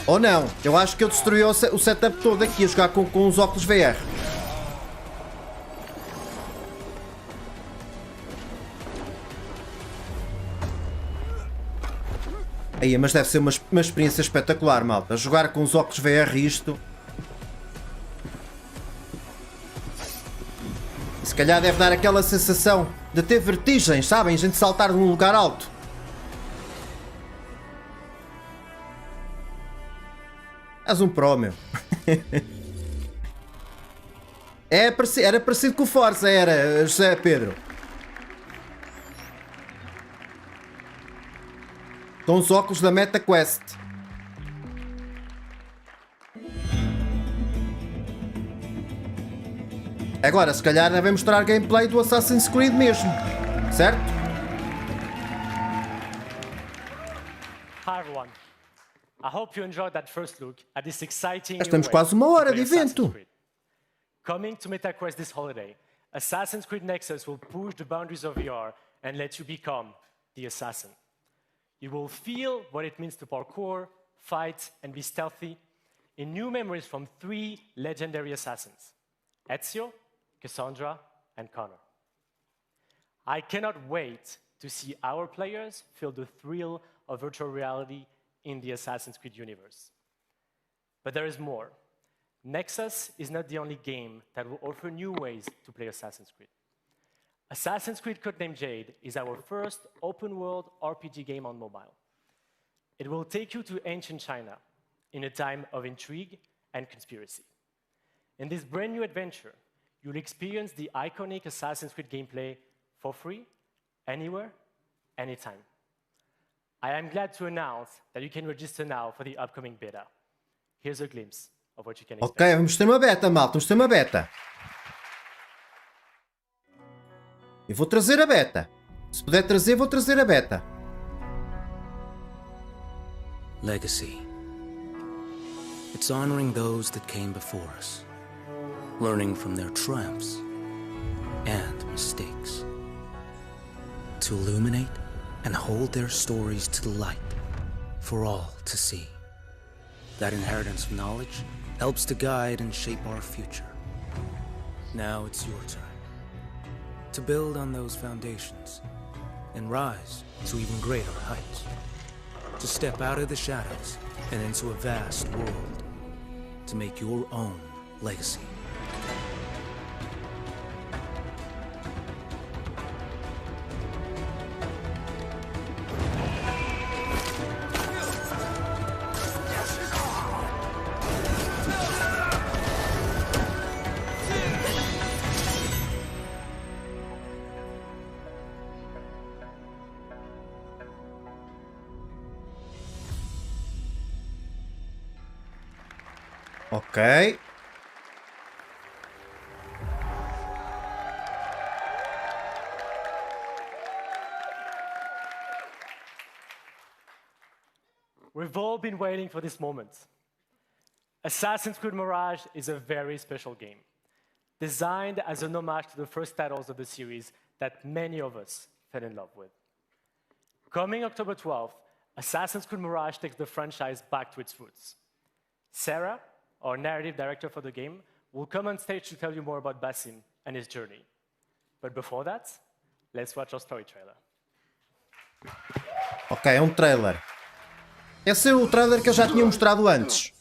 Ou não, eu acho que eu destruí o setup todo aqui a jogar com os óculos VR. Aí, mas deve ser uma experiência espetacular, malta. Jogar com os óculos VR isto. Se calhar deve dar aquela sensação de ter vertigens, sabem? A gente saltar de um lugar alto. És um pro, meu. Era parecido com o Forza, era, José Pedro. Com os óculos da MetaQuest. Agora, se calhar devem mostrar gameplay do Assassin's Creed mesmo, certo? Hi everyone. I hope you enjoyed that first look at this exciting Já estamos quase uma hora de evento. Coming to MetaQuest this holiday, Assassin's Creed Nexus will push the boundaries of VR and let you become the assassin. You will feel what it means to parkour, fight, and be stealthy in new memories from 3 legendary assassins, Ezio, Cassandra, and Connor. I cannot wait to see our players feel the thrill of virtual reality in the Assassin's Creed universe. But there is more. Nexus is not the only game that will offer new ways to play Assassin's Creed. Assassin's Creed Codename Jade is our first open-world RPG game on mobile. It will take you to ancient China in a time of intrigue and conspiracy. In this brand new adventure, you'll experience the iconic Assassin's Creed gameplay for free, anywhere, anytime. I am glad to announce that you can register now for the upcoming beta. Here's a glimpse of what you can expect. Ok, vamos ter uma beta, malta. Vamos ter uma beta. Eu vou trazer a beta. Se puder trazer, vou trazer a beta. Legacy. It's honoring those that came before us. Learning from their triumphs and mistakes. To illuminate and hold their stories to the light for all to see. That inheritance of knowledge helps to guide and shape our future. Now it's your turn to build on those foundations and rise to even greater heights. To step out of the shadows and into a vast world. To make your own legacy. Ok. We've all been waiting for this moment. Assassin's Creed Mirage is a very special game, designed as an homage to the first titles of the series that many of us fell in love with. Coming October 12th, Assassin's Creed Mirage takes the franchise back to its roots. Sarah, our narrative director for the game, will come on stage to tell you more about Basim and his journey. But before that, let's watch our story trailer. Ok, é um trailer. Esse é o trailer que eu já tinha mostrado antes.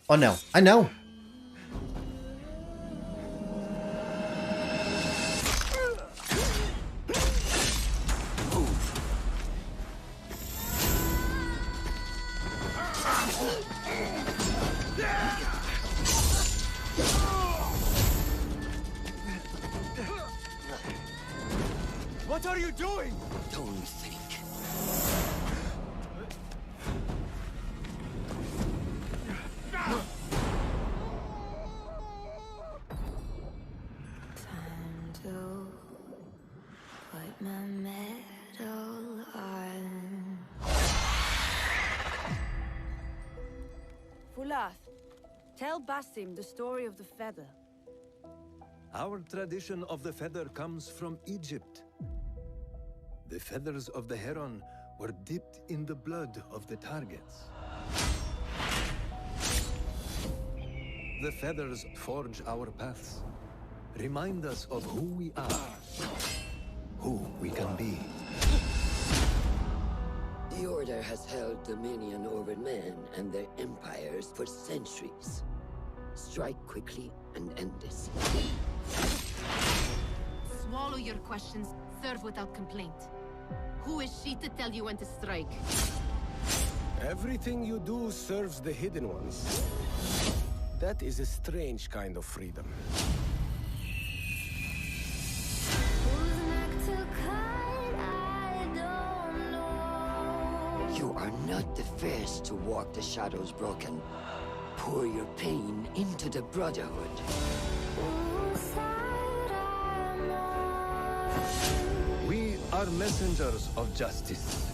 Ou não? Ah, não! What are you doing? Don't think. Time to put my medal on. Fulath, tell Basim the story of the feather. Our tradition of the feather comes from Egypt. The feathers of the heron were dipped in the blood of the targets. The feathers forge our paths, remind us of who we are, who we can be. The Order has held dominion over men and their empires for centuries. Strike quickly and end this. Swallow your questions. Serve without complaint. Who is she to tell you when to strike? Everything you do serves the hidden ones. That is a strange kind of freedom. You are not the first to walk the shadows broken. Pour your pain into the Brotherhood. We are messengers of justice,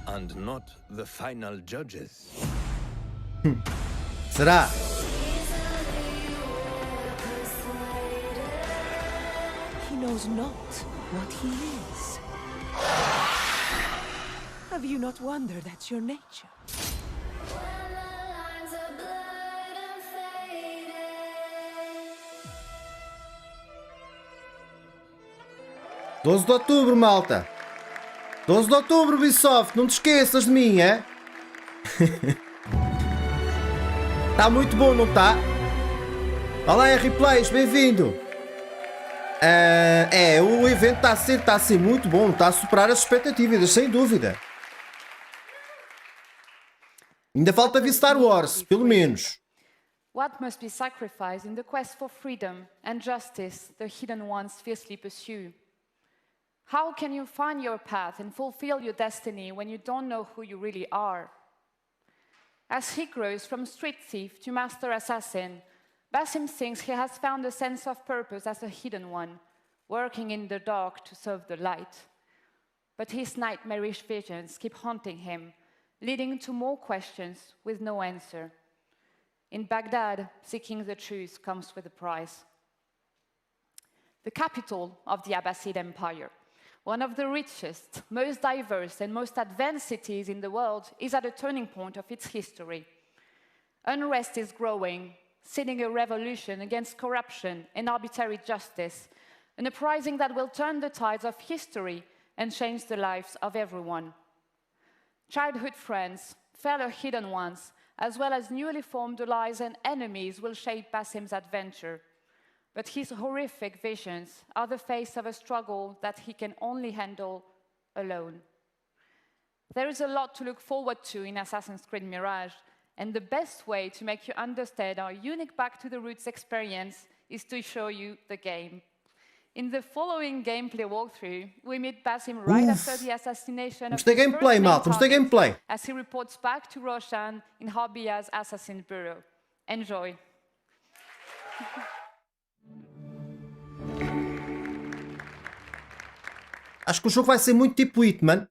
and not the final judges. Será? He knows not what he is. Have you not wondered at your nature? 12 de outubro, malta. 12 de outubro, Ubisoft. Não te esqueças de mim, é? Está muito bom, não está? Olá, R-Plays, bem-vindo. O evento está a ser muito bom. Está a superar as expectativas, sem dúvida. Ainda falta ver Star Wars, pelo menos. What must be sacrificed in the quest for freedom and justice the hidden ones fiercely pursue? How can you find your path and fulfill your destiny when you don't know who you really are? As he grows from street thief to master assassin, Basim thinks he has found a sense of purpose as a hidden one, working in the dark to serve the light. But his nightmarish visions keep haunting him, leading to more questions with no answer. In Baghdad, seeking the truth comes with a price. The capital of the Abbasid Empire, one of the richest, most diverse and most advanced cities in the world, is at a turning point of its history. Unrest is growing, seeding a revolution against corruption and arbitrary justice, an uprising that will turn the tides of history and change the lives of everyone. Childhood friends, fellow hidden ones, as well as newly formed allies and enemies will shape Basim's adventure. But his horrific visions are the face of a struggle that he can only handle alone. There is a lot to look forward to in Assassin's Creed Mirage, and the best way to make you understand our unique Back to the Roots experience is to show you the game. In the following gameplay walkthrough, we meet Basim right after the assassination of his first main target, as he reports back to Roshan in Harbiya's assassin bureau. Enjoy. Acho que o jogo vai ser muito tipo Hitman.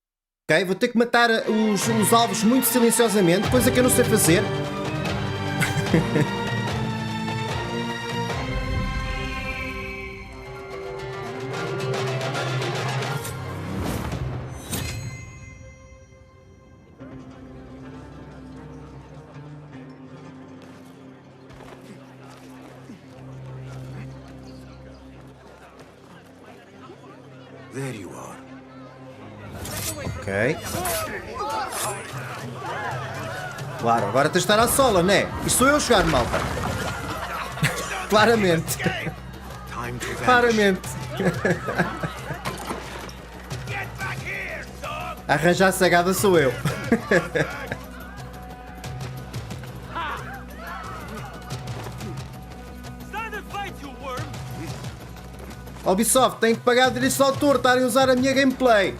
Ok? Vou ter que matar os alvos muito silenciosamente, coisa que eu não sei fazer. There you are. Ok. Claro, agora tens de estar à sola, né? Isto sou eu a jogar, malta. Claramente. Claramente. Arranjar a sagada sou eu. Ubisoft, tem que pagar direitos de autor, estarem a usar a minha gameplay.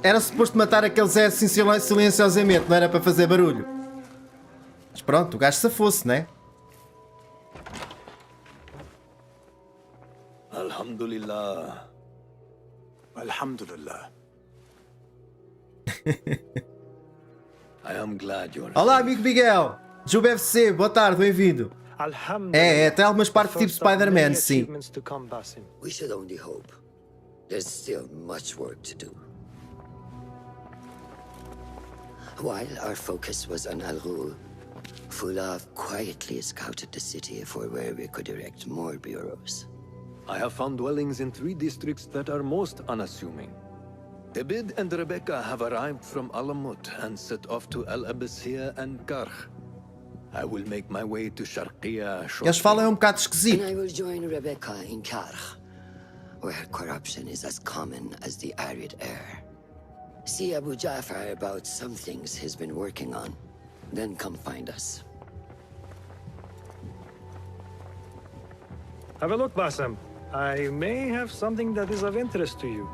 Era suposto matar aquele Zé assim silenciosamente, não era para fazer barulho. Mas pronto, o gajo se fosse, né? Alhamdulillah. Alhamdulillah. I am glad you're... Olá, amigo Miguel. Jube FC, boa tarde, bem-vindo. Tem algumas partes tipo Spider-Man, sim. We should only hope. There's still much work to do. While our focus was on Al Ghul, Fulaf quietly scouted the city for where we could erect more bureaus. I have found dwellings in 3 districts that are most unassuming. Abid and Rebecca have arrived from Alamut and set off to Al Abyssiya and Karch. I will make my way to Sharqiya shortly. Eles falam bocado esquisito. And I will join Rebecca in Karch, where corruption is as common as the arid air. See Abu Ja'far about some things he's been working on. Then come find us. Have a look, Bassam. I may have something that is of interest to you.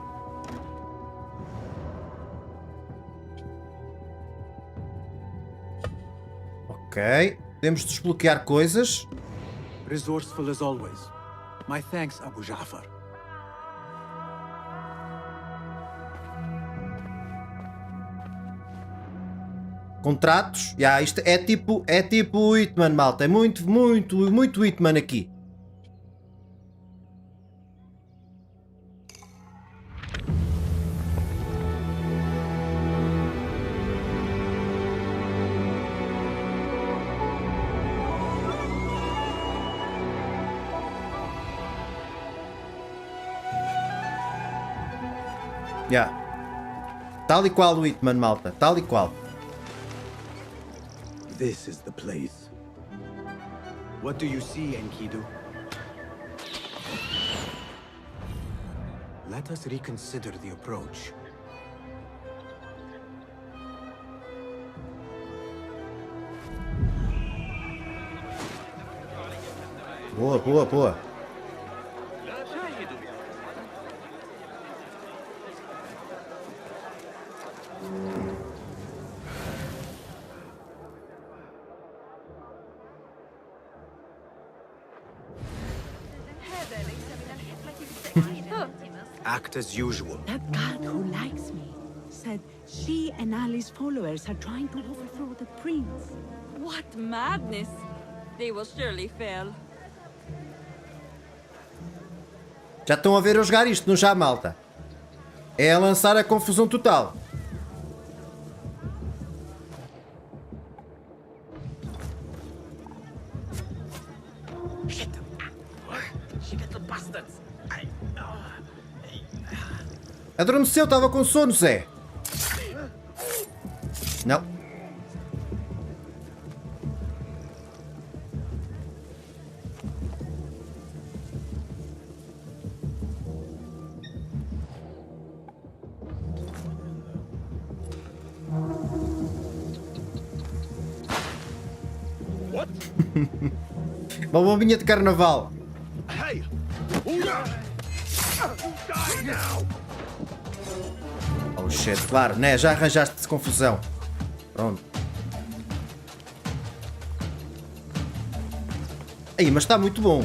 Ok. Temos de desbloquear coisas. Resourceful as always. My thanks, Abu Ja'far. Contratos. Isto é tipo Hitman, malta. É muito Hitman aqui. Tal e qual o Hitman, malta. Tal e qual. This is the place. What do you see, Enkidu? Let us reconsider the approach. Boa. Act as usual. That guard who likes me said she and Ali's followers are trying to overthrow the prince. What madness! They will surely fail. Já estão a ver eu jogar isto, não já, malta? É a lançar a confusão total. Adormeceu, estava com sono, Zé. Não. What? Uma bombinha de carnaval. Hey! Oh shit, claro, né? Já arranjaste confusão. Pronto. Aí, mas está muito bom.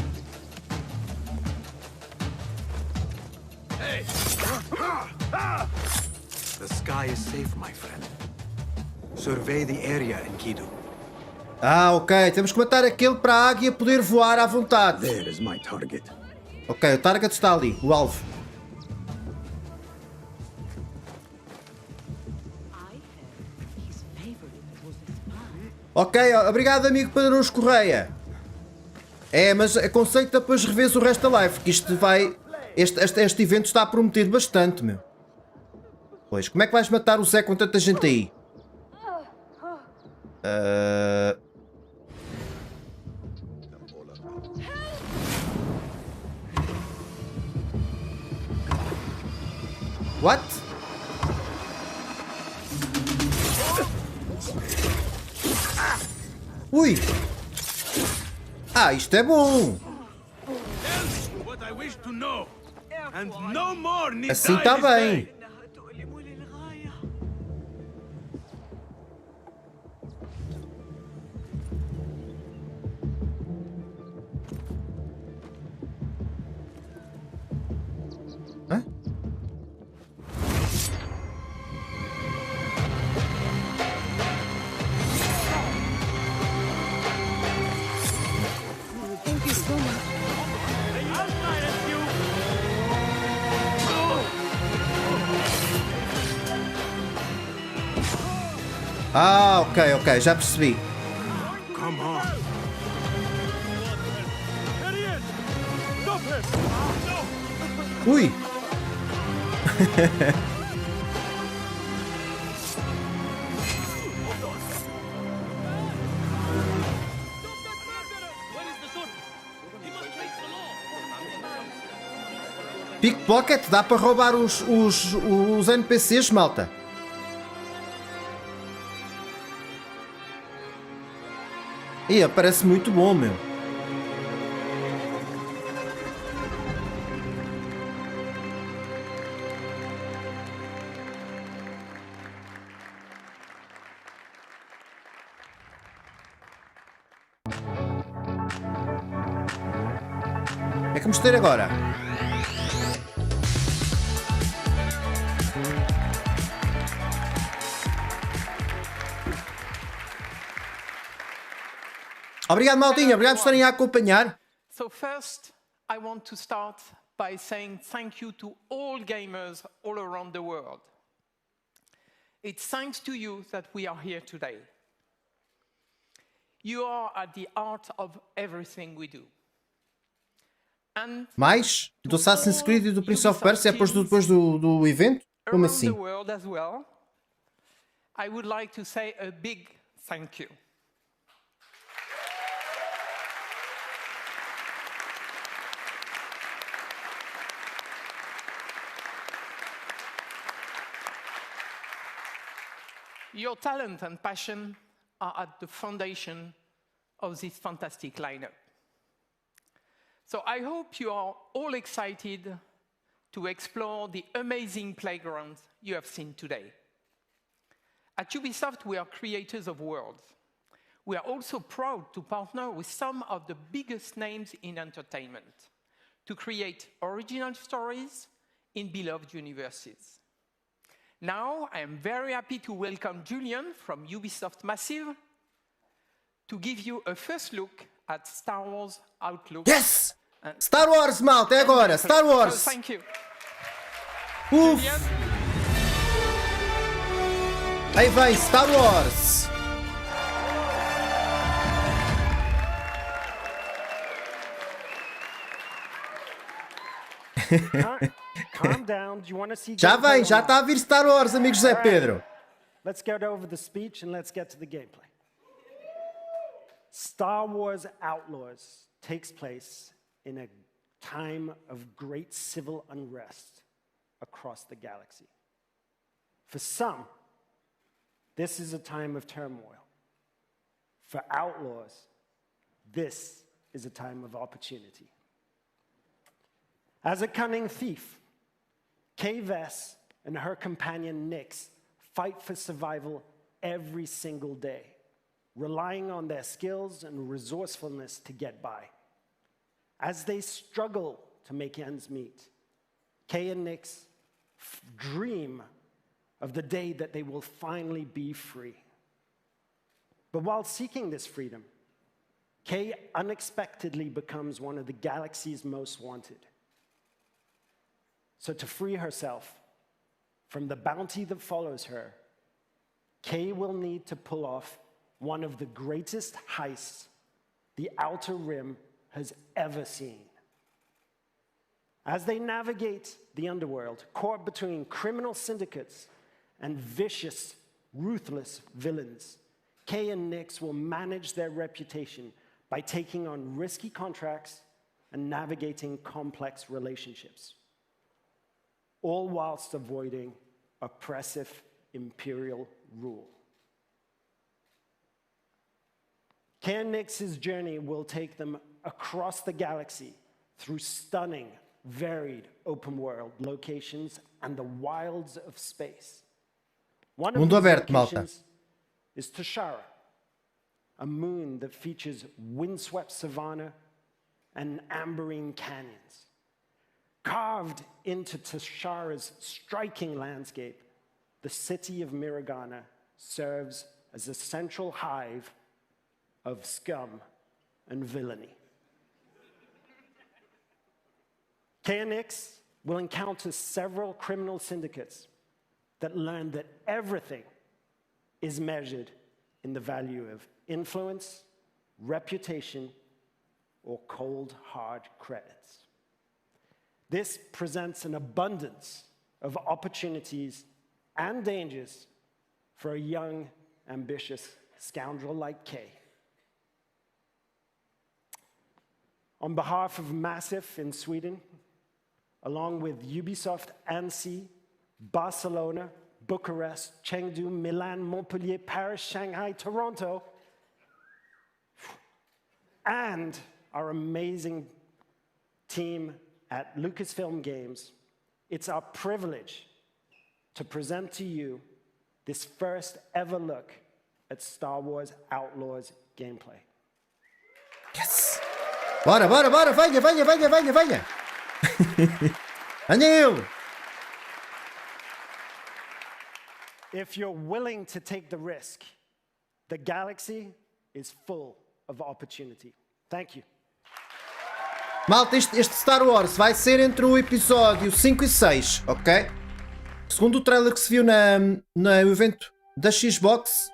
The sky is safe, my friend. Survey the area, Enkidu. Ah, ok. Temos que matar aquele para a águia poder voar à vontade. There is my target. Ok, o target está ali, o alvo. Ok, obrigado amigo Padrões Correia. É, mas aconselho-te depois revês o resto da live, que isto vai... Este evento está prometido bastante, meu. Pois, como é que vais matar o Zé com tanta gente aí? What? Ui! Ah, isto é bom! Assim está bem. Hã? Ah, ok, já percebi. Come on. Ui! Pickpocket, dá para roubar os NPCs, malta. E parece muito bom, meu. O que é que vamos ter agora? Obrigado, maldinha. Obrigado por estarem a acompanhar. So first, I want to start by saying thank you to all gamers all around the world. It's thanks to you that we are here today. You are at the heart of everything we do. And Mais? Do Assassin's Creed e do Prince of Persia depois do evento? Como assim? around the world as well, I would like to say a big thank you. Your talent and passion are at the foundation of this fantastic lineup. So I hope you are all excited to explore the amazing playgrounds you have seen today. At Ubisoft, we are creators of worlds. We are also proud to partner with some of the biggest names in entertainment to create original stories in beloved universes. Now, I am very happy to welcome Julian from Ubisoft Massive to give you a first look at Star Wars Outlook. Yes! Star Wars, malta, é agora! Star Wars! So, thank you. Uf! Aí vem Star Wars! Calm down. Do you want to see Já gameplay vem, or já not? está a vir Star Wars, amigo José Pedro. Let's get over the speech and let's get to the gameplay. Star Wars Outlaws takes place in a time of great civil unrest across the galaxy. For some, this is a time of turmoil. For outlaws, This is a time of opportunity. As a cunning thief, Kay Vess and her companion Nyx fight for survival every single day, relying on their skills and resourcefulness to get by. As they struggle to make ends meet, Kay and Nyx dream of the day that they will finally be free. But while seeking this freedom, Kay unexpectedly becomes one of the galaxy's most wanted. So to free herself from the bounty that follows her, Kay will need to pull off one of the greatest heists the Outer Rim has ever seen. As they navigate the underworld, caught between criminal syndicates and vicious, ruthless villains, Kay and Nyx will manage their reputation by taking on risky contracts and navigating complex relationships, all whilst avoiding oppressive imperial rule. Kay and Nyx's journey will take them across the galaxy through stunning, varied open-world locations and the wilds of space. One of Mundo these aberto, malta. locations is Tashara, a moon that features windswept savanna and amberine canyons. Carved into Tashara's striking landscape, the city of Miragana serves as a central hive of scum and villainy. Kay and Nyx will encounter several criminal syndicates that learn that everything is measured in the value of influence, reputation, or cold, hard credits. This presents an abundance of opportunities and dangers for a young, ambitious scoundrel like Kay. On behalf of Massive in Sweden, along with Ubisoft Annecy, Barcelona, Bucharest, Chengdu, Milan, Montpellier, Paris, Shanghai, Toronto, and our amazing team at Lucasfilm Games, it's our privilege to present to you this first ever look at Star Wars Outlaws gameplay. Yes! Bora, bora, bora! Venha, venha, venha, venha, venha! Venha! If you're willing to take the risk, the galaxy is full of opportunity. Thank you. Malta, este Star Wars vai ser entre o episódio 5 e 6, ok? Segundo o trailer que se viu no evento da Xbox.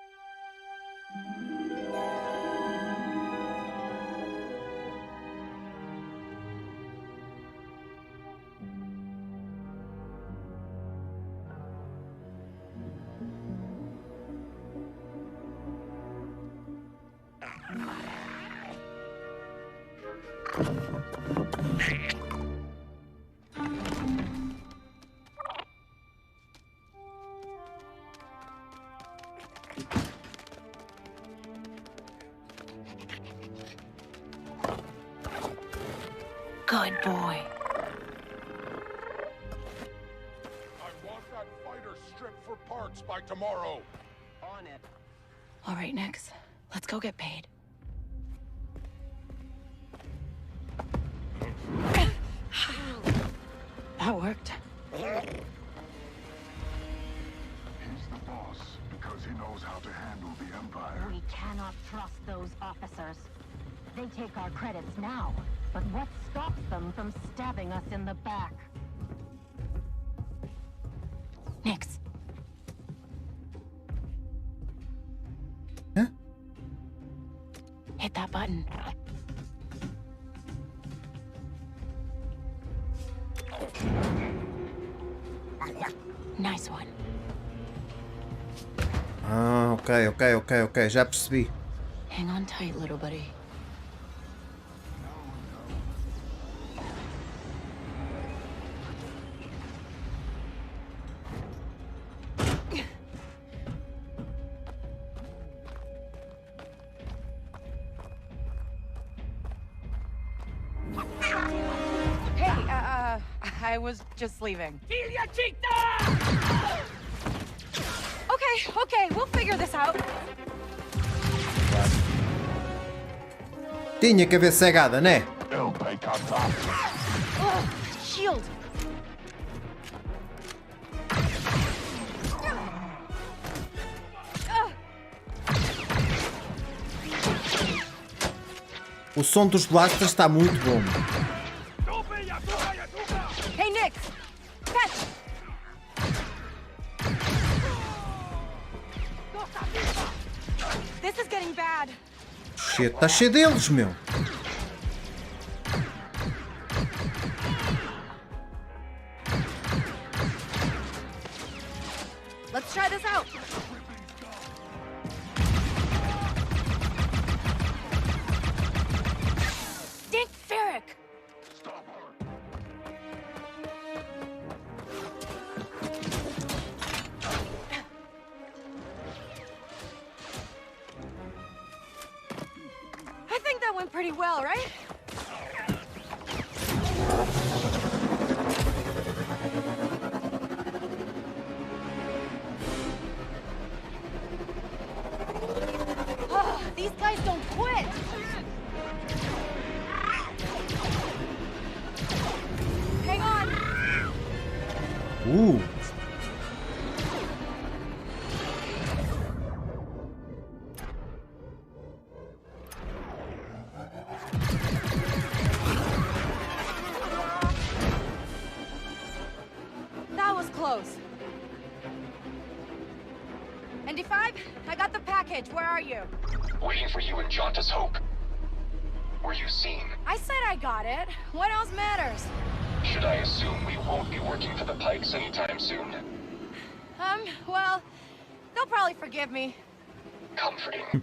Good boy. I want that fighter stripped for parts by tomorrow. On it. All right, Nyx. Let's go get paid. That worked. He's the boss because he knows how to handle the Empire. We cannot trust those officers. They take our credits now, but what stops them from stabbing us in the back? Nyx. Huh? Hit that button. Nice one. Ah, ok, já percebi. Hang on tight, little buddy. I was just leaving. Okay, we'll figure this out. Tinha que haver cegada, né? Shield. O som dos blasters está muito bom. Hey, Nick. Catch. This is getting bad. Shit, está cheio deles, meu. Let's try this out. Dick Ferrick. I think that went pretty well, right? These guys don't quit! Hang on! That was close. ND5, I got the package. Where are you? Waiting for you in Jauntus Hope. Were you seen? I said I got it. What else matters? Should I assume we won't be working for the Pikes anytime soon? Well, they'll probably forgive me. Comforting.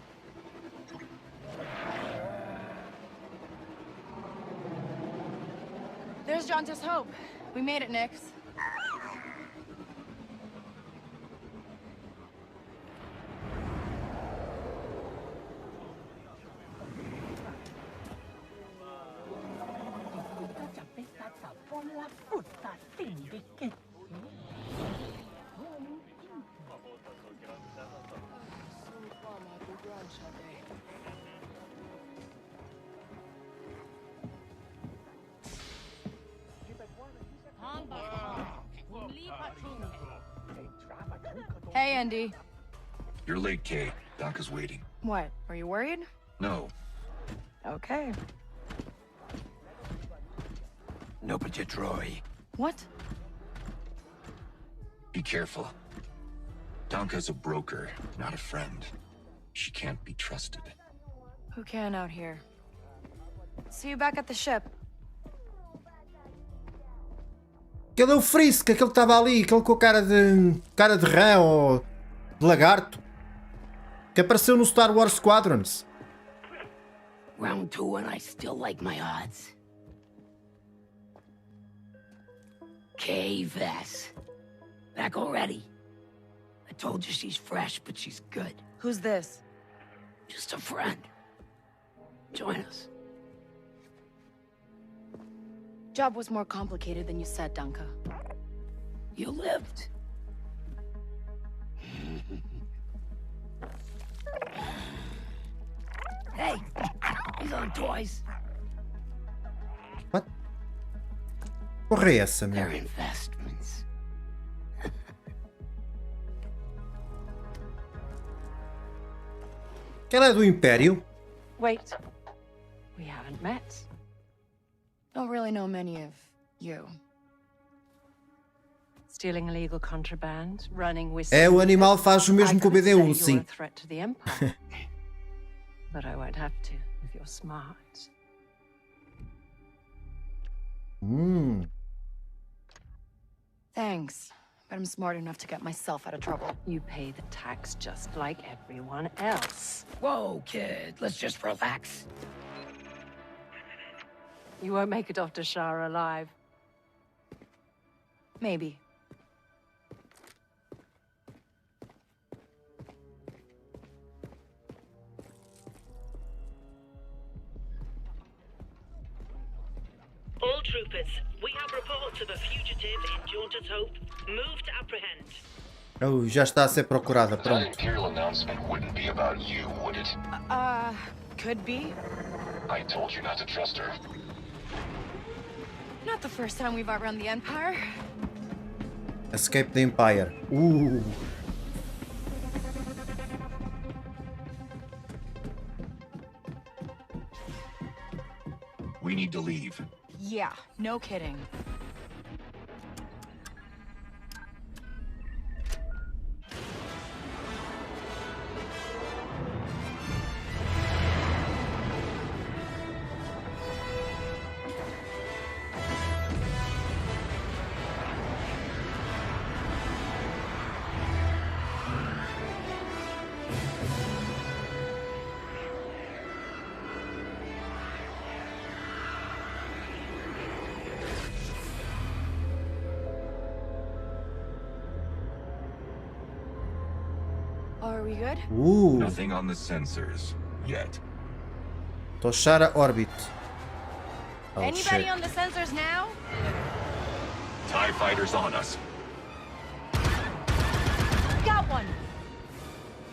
There's Jauntus Hope. We made it, Nix. Hey, Andy. You're late, Kay. Donka's waiting. What? Are you worried? No. Okay. No, but Troy. What? Be careful. Donka's a broker, not a friend. She can't be trusted. Who can out here? See you back at the ship. Aquele é o Frisk, aquele que estava ali, aquele com a cara de rã ou de lagarto. Que apareceu no Star Wars Squadrons. Round 2 and I still like my odds. K-Vess. Back already? I told you she's fresh, but she's good. Who's this? Just a friend. Join us. Job was more complicated than you said, Danka. You lived. Hey, he's on toys. What? Porra é essa, meu? They're investments. Ela é do Império? Wait. We haven't met. Don't really know many of you. Stealing illegal contraband, running with. É, o animal faz o mesmo que o BD1, sim. Threat to the Empire. But I won't have to if you're smart. Thanks, but I'm smart enough to get myself out of trouble. You pay the tax just like everyone else. Whoa, kid, let's just relax. You won't make it off to Shara alive. Maybe. All troopers, we have reports Oh, já está a ser procurada, pronto. Could be. I told you not to trust her. Not the first time we've outrun the Empire. Escape the Empire. We need to leave. Yeah, no kidding. Are we good? Nothing on the sensors yet. Toshara Orbit. Oh, Anybody shit. on the sensors now? TIE fighters on us. Got one.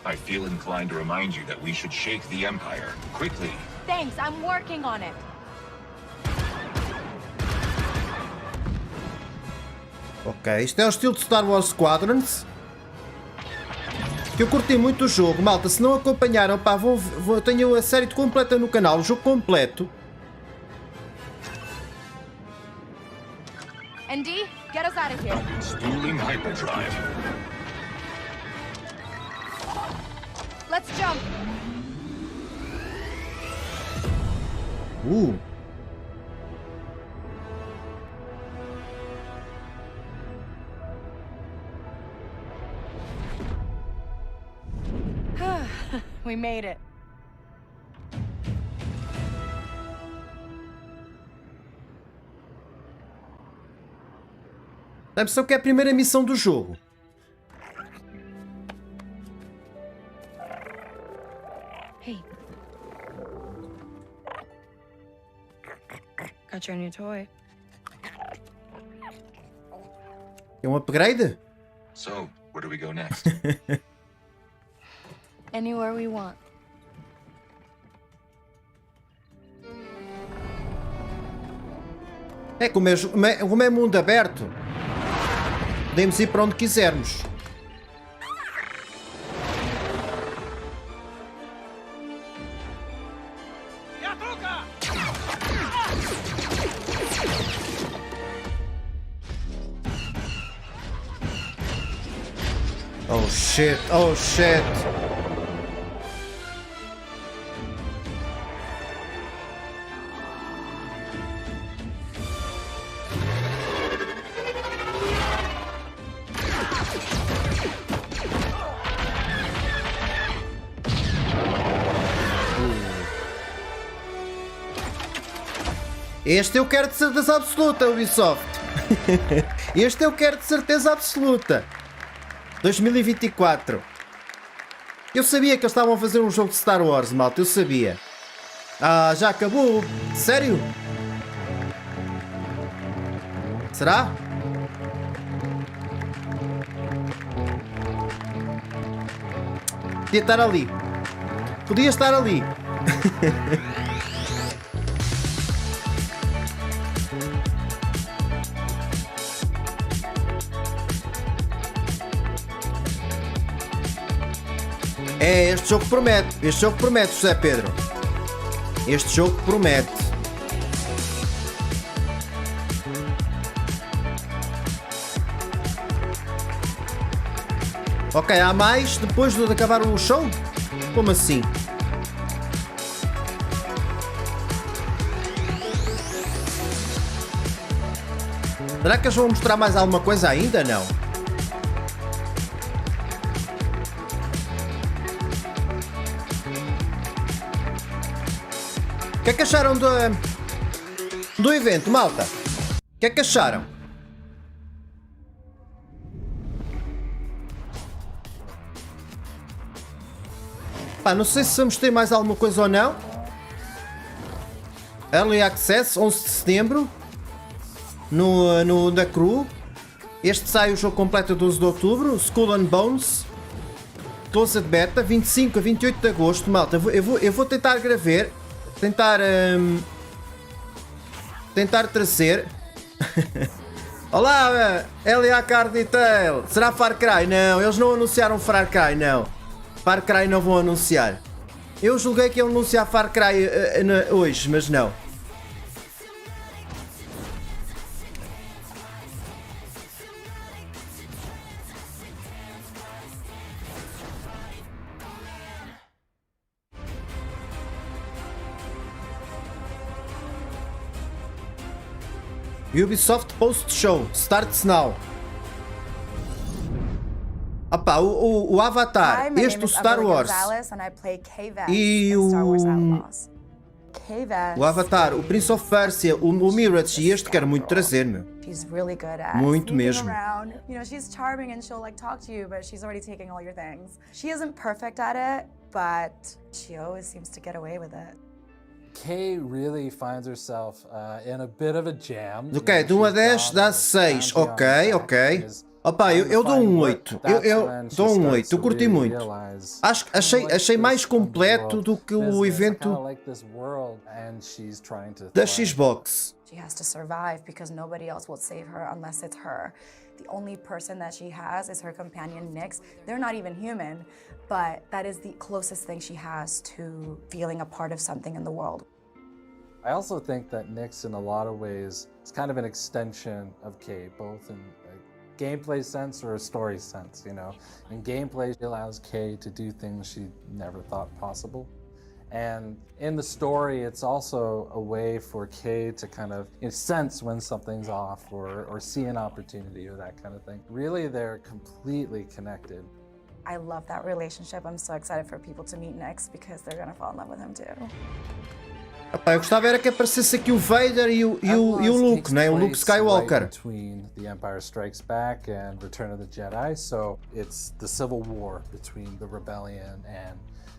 I feel inclined to remind you that we should shake the Empire quickly. Thanks, I'm working on it. Ok, isto é o estilo de Star Wars Squadrons. Que eu curti muito o jogo, malta. Se não acompanharam, pá, tenho a série completa no canal, o jogo completo. ND, get us out of here. Spooling hyperdrive. Let's jump. We made it. Dá a impressão que é a primeira missão do jogo. Hey. Got your new toy. É um upgrade? So, where do we go next? Anywhere we want. É como é mundo aberto. Podemos ir para onde quisermos. Oh shit, oh shit. Este eu quero de certeza absoluta, Ubisoft. Este eu quero de certeza absoluta. 2024. Eu sabia que eles estavam a fazer um jogo de Star Wars, malta. Eu sabia. Ah, já acabou? Sério? Será? Podia estar ali. Podia estar ali. É, este jogo promete. Este jogo promete, José Pedro. Este jogo promete. Ok, há mais depois de acabar o show? Como assim? Será que eles vão mostrar mais alguma coisa ainda? Não. O que é que acharam do evento, malta? O que é que acharam? Pá, não sei se vamos ter mais alguma coisa ou não. Early Access, 11 de setembro. da Crew. Este sai o jogo completo a 12 de outubro. Skull and Bones. Closed Beta, 25 a 28 de agosto. Malta, eu vou tentar gravar. Tentar trazer. Olá, L.A. Car Detail. Será Far Cry? Não, eles não anunciaram Far Cry, não. Far Cry não vão anunciar. Eu julguei que iam anunciar Far Cry hoje, mas não. Ubisoft Post Show starts now. Opa, o Avatar, este o Star Wars e o Avatar, o Prince of Persia, o Mirage e este quero muito trazer, meu. Muito mesmo. She's charming and she'll like talk to you, but she's already taking all your things. She isn't perfect at it, but she always seems to get away with it. Kay really finds herself in a bit of a jam. Ok, de 1 a 10 dá 6. Ok. Opa, eu dou um 8. Eu dou um 8. Eu curti muito. Achei mais completo do que o evento da Xbox. She has to survive because nobody else will save her unless it's her. The only person that she has is her companion Nyx. They're not even human, but that is the closest thing she has to feeling a part of something in the world. I also think that Nyx, in a lot of ways, is kind of an extension of Kay, both in a gameplay sense or a story sense, you know. In gameplay, she allows Kay to do things she never thought possible. And in the story, it's also a way for Kay to kind of sense when something's off or see an opportunity or that kind of thing. Really, they're completely connected. I love that relationship. I'm so excited for people to meet Nyx because they're gonna fall in love with him too. Opa, eu gostava era que aparecesse aqui o Vader e o Luke, né? O Luke Skywalker. Right between The Empire Strikes Back and Return of the Jedi, so it's the civil war between the rebellion and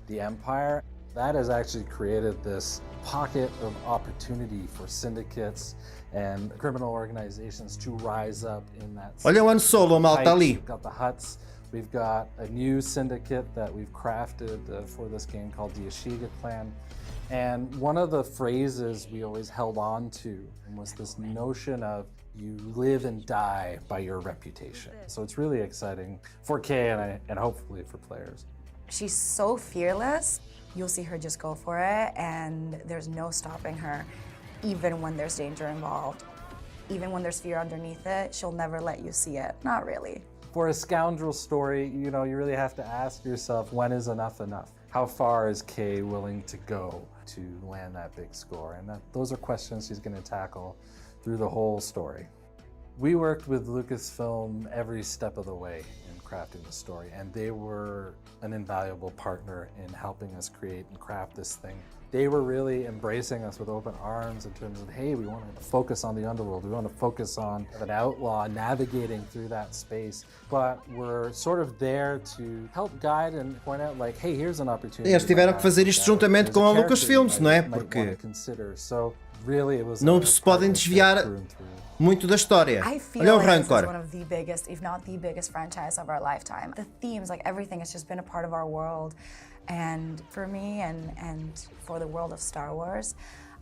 the Empire. That has actually created this pocket of opportunity for syndicates and criminal organizations to rise up in that. Olha o Han Solo, malta ali. We've got the Hutts. We've got a new syndicate that we've crafted for this game called the Ashiga Clan. And one of the phrases we always held on to was this notion of you live and die by your reputation. So it's really exciting for Kay and hopefully for players. She's so fearless. You'll see her just go for it, and there's no stopping her, even when there's danger involved. Even when there's fear underneath it, she'll never let you see it. Not really. For a scoundrel story, you know, you really have to ask yourself, when is enough enough? How far is Kay willing to go to land that big score? And those are questions she's going to tackle through the whole story. We worked with Lucasfilm every step of the way in crafting the story, and they were an invaluable partner in helping us create and craft this thing. They were really embracing us with open arms in terms of, hey, we want to focus on the underworld. We want to focus on an outlaw navigating through that space. But we're sort of there to help guide and point out, like, hey, here's an opportunity. Eles tiveram que fazer isto juntamente com a Lucasfilms, não é? Porque não se podem desviar muito da história. Olha o Rancor. One of the biggest, if not the biggest franchise of our lifetime. The themes, like everything, has just been a part of our world. And for me and for the world of Star Wars,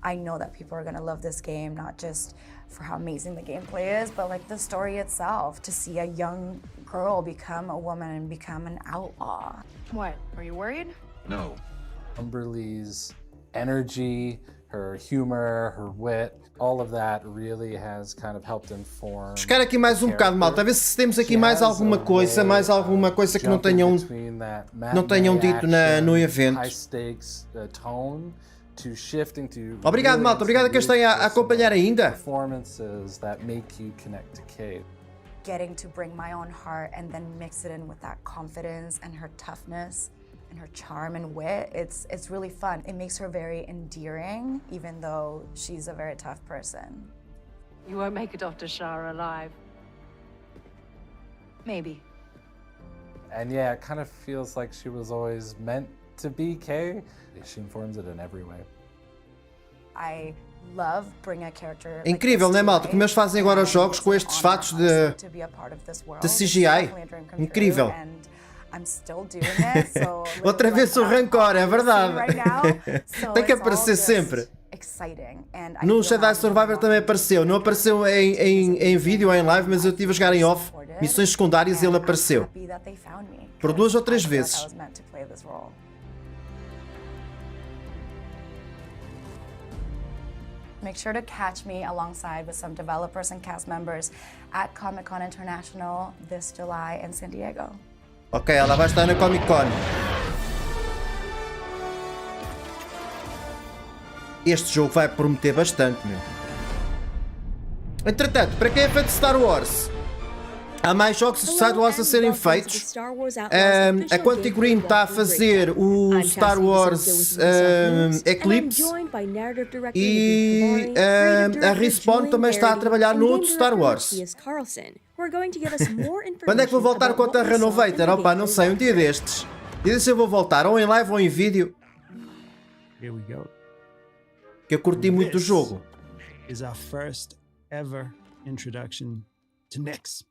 I know that people are gonna love this game, not just for how amazing the gameplay is, but like the story itself, to see a young girl become a woman and become an outlaw. What, are you worried? No. Umberlee's energy, her humor, her wit, all of that really has kind of helped inform. Buscar aqui mais um bocado, malta, a ver se temos aqui mais alguma coisa que não tenham dito no evento. Obrigado, malta, obrigado a quem está a acompanhar ainda. Performances that make you connect to Kay. Getting to bring my own heart and then mix it in with that confidence and her toughness and her charm and wit, it's really fun. It makes her very endearing, even though she's a very tough person. You won't make it off to Shara alive. Maybe. And yeah, it kind of feels like she was always meant to be Kay. She informs it in every way. I Incrível, não é, malta? Como eles fazem agora os jogos com estes fatos de CGI. Incrível. Outra vez o rancor, é verdade. Tem que aparecer sempre. No Jedi Survivor também apareceu. Não apareceu em vídeo ou em live, mas eu estive a jogar em off. Missões secundárias e ele apareceu. Por 2 ou 3 vezes. Make sure to catch me alongside with some developers and cast members at Comic-Con International this July in San Diego. Ok, ela vai estar na Comic Con. Este jogo vai prometer bastante, meu. Entretanto, para quem é fã de Star Wars, há mais jogos de Star Wars a serem feitos. A Quantic Dream está a fazer o Star Wars Eclipse e a Respawn também está a trabalhar no outro Star Wars. Quando é que vou voltar com a Terra Renovator? Opa, não sei, um dia destes. E disse eu vou voltar, ou em live ou em vídeo. Que eu curti muito o jogo. Is our first ever introduction to Nyx.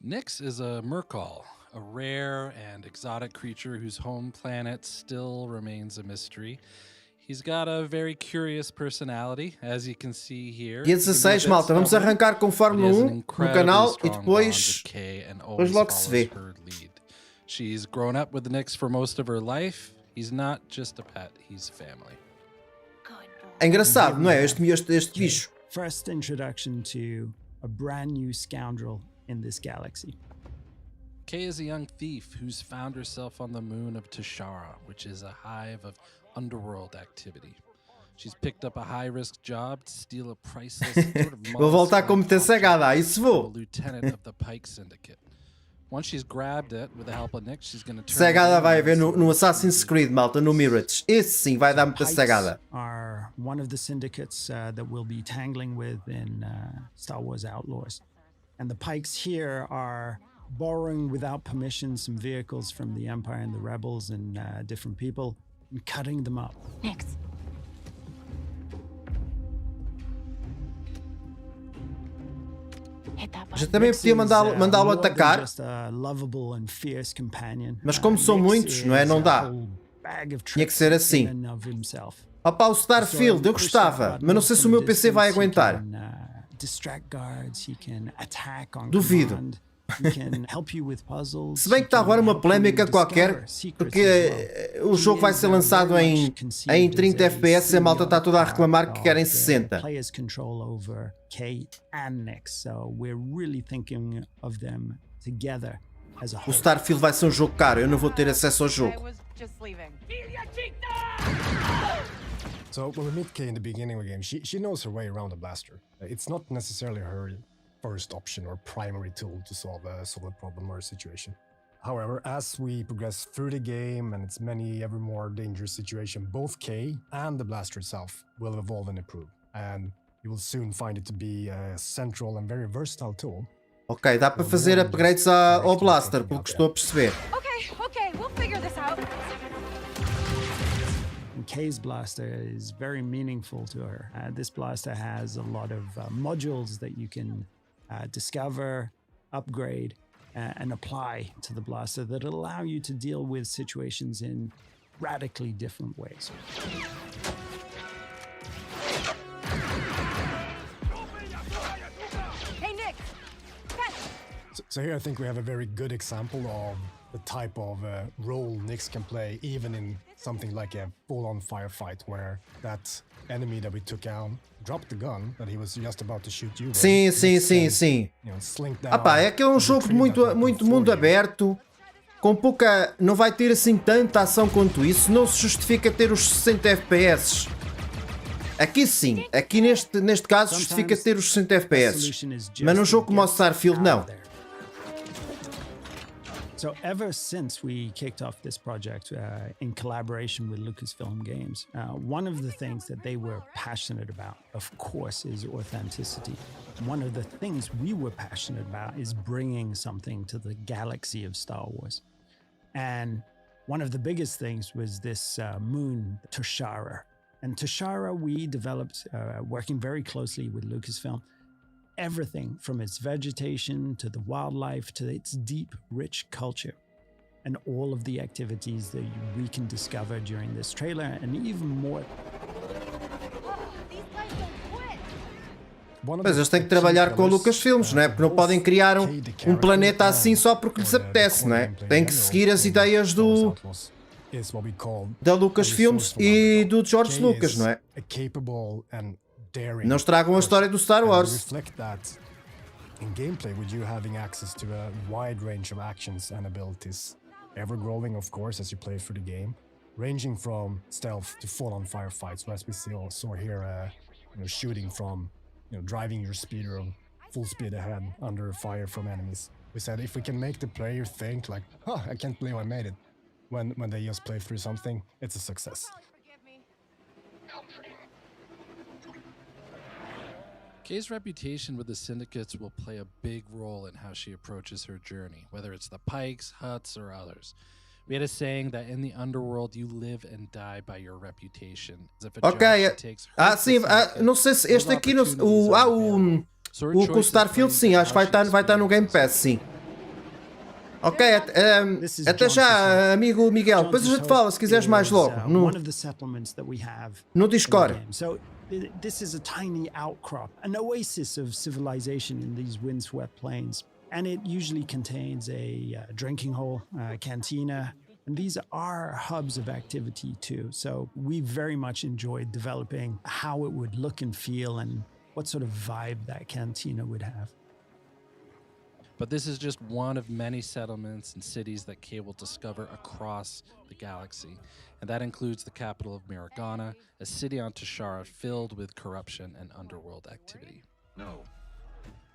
Nyx is a Merkal, a rare and exotic creature whose home planet still remains a mystery. He's got a very curious personality, as you can see here. Dia 16, malta, vamos arrancar com Fórmula 1 no canal e depois logo se vê. She's grown up with Nyx for most of her life. He's not just a pet, he's family. É engraçado, não é? Este bicho. First introduction to a brand new scoundrel in this galaxy. Kay is a young thief who's found herself on the moon of Tashara, which is a hive of underworld activity. She's picked up a high-risk job to steal a priceless sort of vou voltar como ter cegada, aí se vou. Lieutenant of the Pike Syndicate. Once she's grabbed it with the help of Nyx, she's going to turn. Cegada vai haver no Assassin's Creed, malta, no Mirage. Esse sim vai dar muita cegada. Are one of the syndicates that we'll be tangling with in Star Wars Outlaws. And the Pikes here are borrowing without permission some vehicles from the Empire and the Rebels and different people and cutting them up. Nyx. Já também podia mandá-lo atacar, mas como são muitos, não é? Não dá. Tinha que ser assim. Opa, o Starfield, eu gostava, mas não sei se o meu PC vai aguentar. Duvido. Se bem que está agora uma polémica qualquer, porque o jogo vai ser lançado em 30 FPS e a malta está toda a reclamar que querem 60. O Starfield vai ser um jogo caro, eu não vou ter acesso ao jogo. So when we meet Kay in the beginning of the game, she knows her way around the blaster. It's not necessarily her first option or primary tool to solve a problem or a situation. However, as we progress through the game and its ever more dangerous situation, both Kay and the blaster itself will evolve and improve, and you will soon find it to be a central and very versatile tool. Ok, dá para fazer upgrades ao blaster, pelo que estou a perceber. Okay, we'll figure this out. Kay's blaster is very meaningful to her. This blaster has a lot of modules that you can discover, upgrade, and apply to the blaster that allow you to deal with situations in radically different ways. Hey, Nick! So here I think we have a very good example of the type of role Nyx can play, even in something like a full-on firefight, where that enemy that we took down dropped the gun that he was just about to shoot you with. Sim. É que é um jogo muito mundo aberto, com pouca... não vai ter assim tanta ação quanto isso, não se justifica ter os 60 FPS. Aqui sim, aqui neste caso justifica ter os 60 FPS, mas num jogo como o Starfield não. So ever since we kicked off this project in collaboration with Lucasfilm Games, one of the things that they were passionate about, of course, is authenticity. One of the things we were passionate about is bringing something to the galaxy of Star Wars. And one of the biggest things was this moon, Tashara. And Tashara, we developed, working very closely with Lucasfilm, everything from its vegetation to the wildlife to its deep, rich culture, and all of the activities that we can discover during this trailer, and even more. Mas eles têm que trabalhar com o Lucasfilms, não é? Porque não podem criar um planeta assim só porque lhes apetece, não é? Têm que seguir as ideias da Lucasfilms e do George Lucas, não é? Não estragam a história do Star Wars. In gameplay, with you having access to a wide range of actions and abilities, ever growing, of course, as you play through the game, ranging from stealth to full-on firefights. So as we saw here, shooting from, driving your speeder full speed ahead under fire from enemies. We said if we can make the player think like, "Oh, I can't believe I made it," when they just play through something, it's a success. Kay's reputation with the syndicates will play a big role in how she approaches her journey, whether it's the Pikes, Hutts, or others. We had a saying that in the underworld you live and die by your reputation. Ok, sim, não sei se este aqui, o com o Starfield, sim, acho que vai estar no Game Pass, sim. Ok, até já, amigo Miguel, depois a gente fala se quiseres mais logo, no Discord. This is a tiny outcrop, an oasis of civilization in these windswept plains. And it usually contains a drinking hole, a cantina, and these are hubs of activity too. So we very much enjoyed developing how it would look and feel and what sort of vibe that cantina would have. But this is just one of many settlements and cities that Kay will discover across the galaxy. And that includes the capital of Miragana, a city on Tashara filled with corruption and underworld activity. No.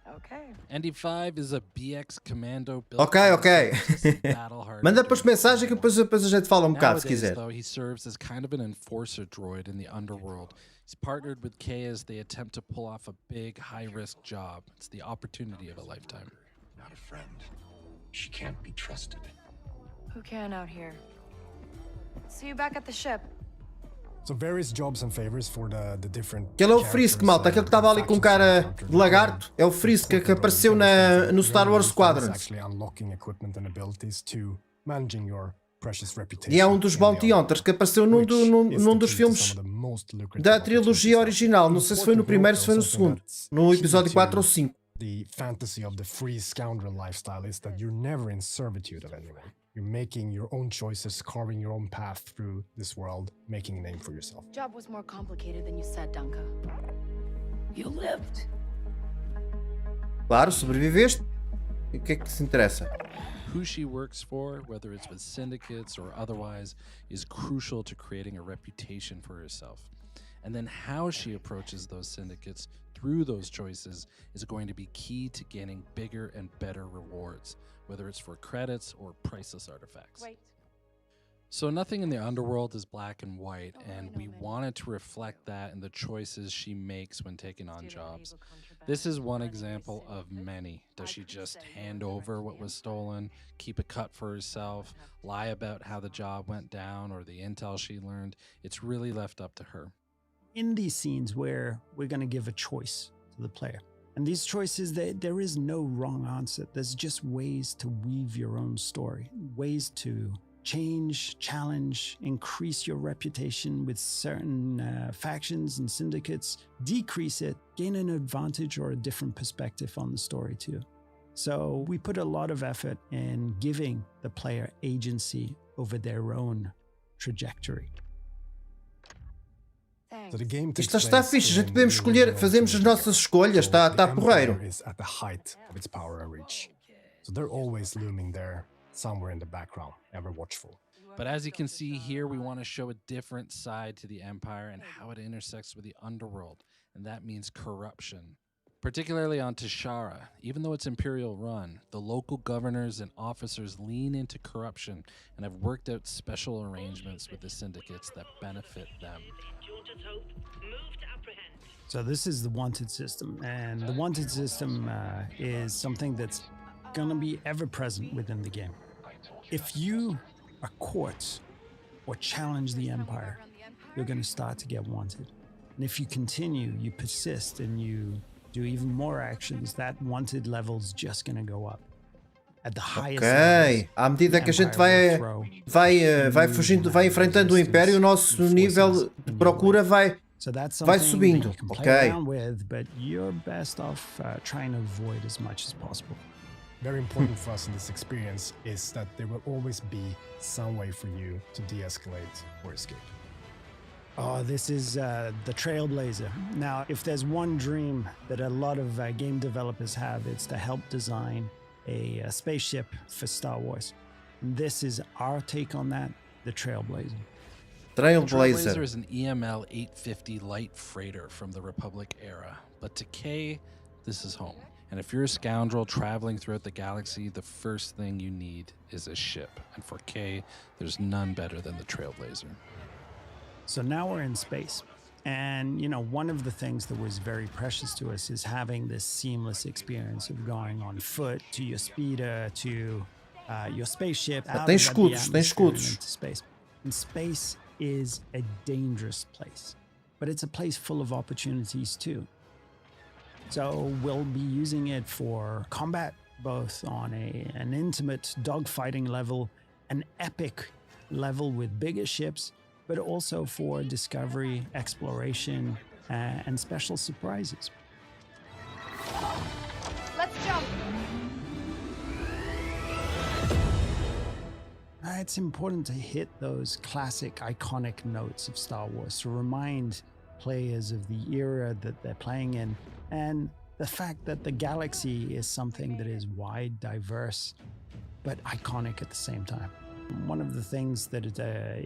Okay. ND5 is a BX commando built Ok. Manda depois mensagem que depois a gente fala bocado se quiser. Though, he serves as kind of an enforcer droid in the underworld. He's partnered with Kay as they attempt to pull off a big, high-risk job. It's the opportunity of a lifetime. Not a friend. She can't be trusted. Who can out here? See you back at the ship. So various jobs and favors for the different. Aquele é o Frisk, malta, aquele que estava ali com cara de lagarto, é o Frisk que apareceu no Star Wars Squadrons. E é um dos Bounty Hunters que apareceu num dos filmes da trilogia original. Não sei se foi no primeiro ou se foi no segundo, no episódio 4 ou 5. The fantasy of the free scoundrel lifestyle is that you're never in servitude of anyone. You're making your own choices, carving your own path through this world, making a name for yourself. Job was more complicated than you said, Dunka. You lived. Claro, sobreviveste. E o que é que se interessa? Who she works for, whether it's with syndicates or otherwise, is crucial to creating a reputation for herself. And then how she approaches those syndicates through those choices is going to be key to gaining bigger and better rewards, whether it's for credits or priceless artifacts. Wait. So nothing in the underworld is black and white, and we wanted to reflect that in the choices she makes when taking on jobs. This is one example of many. Does she just hand over what was stolen, keep a cut for herself, lie about how the job went down or the intel she learned? It's really left up to her. In these scenes where we're going to give a choice to the player. And these choices, there is no wrong answer. There's just ways to weave your own story, ways to change, challenge, increase your reputation with certain factions and syndicates, decrease it, gain an advantage or a different perspective on the story too. So we put a lot of effort in giving the player agency over their own trajectory. Isto está fixe, a gente podemos escolher, fazemos as nossas escolhas, está porreiro. So they're always looming there, somewhere in the background, ever watchful. But as you can see here, we want to show a different side to the Empire and how it intersects with the underworld, and that means corruption. Particularly on Tashara, even though it's Imperial run, the local governors and officers lean into corruption and have worked out special arrangements with the syndicates that benefit them. So this is the wanted system, and the wanted system is something that's going to be ever present within the game. If you are caught or challenge the Empire, you're going to start to get wanted. And if you continue, you persist, and you do even more actions, that wanted level's just going to go up. At the highest levels, à medida que a gente vai fugindo, vai enfrentando o Império, o nosso nível de procura vai subindo. Ok. But you're best off trying to avoid as much as possible. Very important for us in this experience is that there will always be some way for you to de-escalate or escape. Oh, this is the Trailblazer. Now, if there's one dream that a lot of game developers have, it's to help design a spaceship for Star Wars. And this is our take on that, the Trailblazer. Trailblazer is an EML 850 light freighter from the Republic era, but to Kay, this is home. And if you're a scoundrel traveling throughout the galaxy, the first thing you need is a ship. And for Kay, there's none better than the Trailblazer. So now we're in space. And, you know, one of the things that was very precious to us is having this seamless experience of going on foot to your speeder, to your spaceship, out tem of escudos, tem escudos. into space. And space is a dangerous place, but it's a place full of opportunities too. So we'll be using it for combat, both on an intimate dogfighting level, an epic level with bigger ships, but also for discovery, exploration, and special surprises. Let's jump. It's important to hit those classic, iconic notes of Star Wars to remind players of the era that they're playing in, and the fact that the galaxy is something that is wide, diverse, but iconic at the same time. One of the things that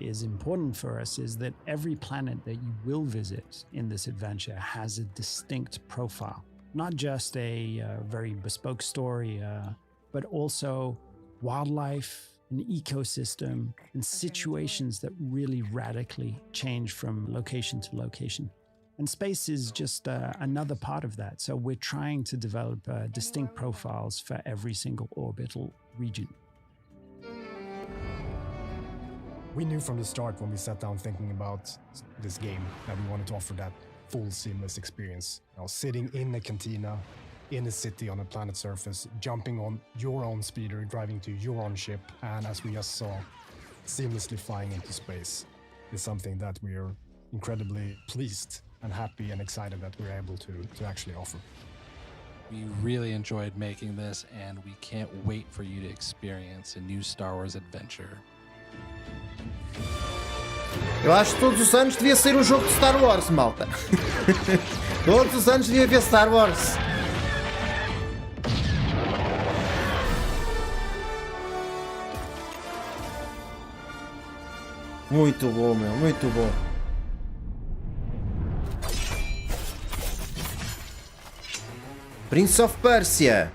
is important for us is that every planet that you will visit in this adventure has a distinct profile. Not just a very bespoke story, but also wildlife, an ecosystem, and situations that really radically change from location to location. And space is just another part of that. So we're trying to develop distinct profiles for every single orbital region. We knew from the start when we sat down thinking about this game that we wanted to offer that full seamless experience. You know, sitting in a cantina, in a city on a planet's surface, jumping on your own speeder, driving to your own ship, and as we just saw, seamlessly flying into space is something that we are incredibly pleased and happy and excited that we're able to actually offer. We really enjoyed making this, and we can't wait for you to experience a new Star Wars adventure. Eu acho que todos os anos devia ser um jogo de Star Wars, malta. Todos os anos devia haver Star Wars. Muito bom, meu, muito bom. Prince of Persia.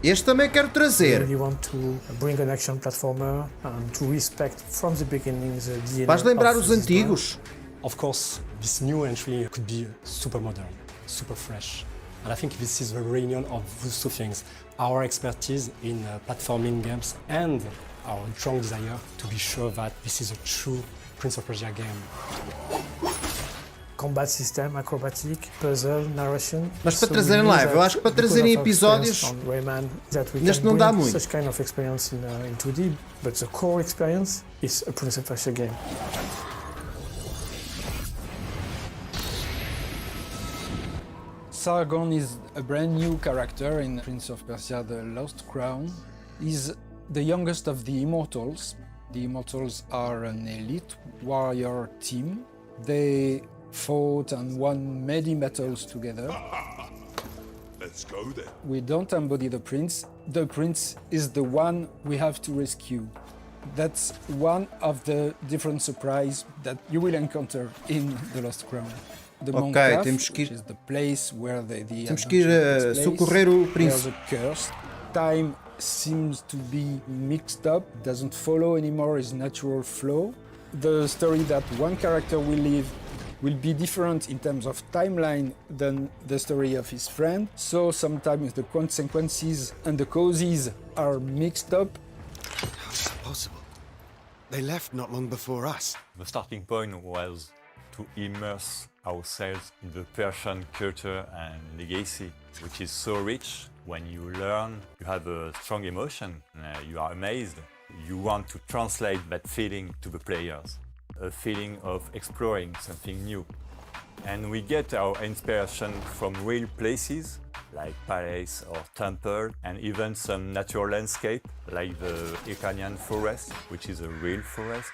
Este também quero trazer. Vais lembrar os antigos? Of course, this new entry could be super modern, super fresh. And I think this is the reunion of those two things. Our expertise in platforming games and our strong desire to be sure that this is a true Prince of Persia game. Combat system, acrobatic, puzzle, narration. Mas para trazer em live, eu acho que para trazer em episódios neste não dá muito. Such kind of experience in 2D, but the core experience is a Prince of Persia game. Sargon is a brand new character in Prince of Persia: The Lost Crown. He's the youngest of the Immortals. The Immortals are an elite warrior team. They fought and won many battles together. Let's go then. We don't embody the prince. The prince is the one we have to rescue. That's one of the different surprises that you will encounter in The Lost Crown. The Monk Craft, which is the place where temos que ir socorrer o príncipe. There's a curse. Time seems to be mixed up, doesn't follow anymore his natural flow. The story that one character will live will be different in terms of timeline than the story of his friend. So sometimes the consequences and the causes are mixed up. How is that possible? They left not long before us. The starting point was to immerse ourselves in the Persian culture and legacy, which is so rich. When you learn, you have a strong emotion, you are amazed. You want to translate that feeling to the players, a feeling of exploring something new. And we get our inspiration from real places, like palace or temple, and even some natural landscape, like the Iranian forest, which is a real forest.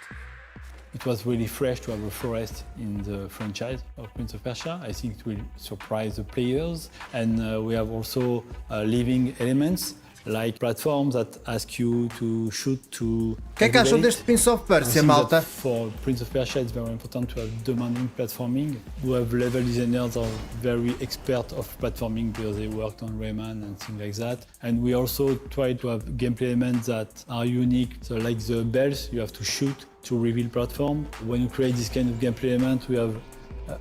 It was really fresh to have a forest in the franchise of Prince of Persia. I think it will surprise the players. And we have also living elements, like platforms that ask you to shoot to. O que é que acham deste Prince of Persia, malta? For Prince of Persia, it's very important to have demanding platforming. We have level designers are very expert of platforming because they worked on Rayman and things like that. And we also try to have gameplay elements that are unique. So like the bells, you have to shoot to reveal platform. When you create this kind of gameplay element, we have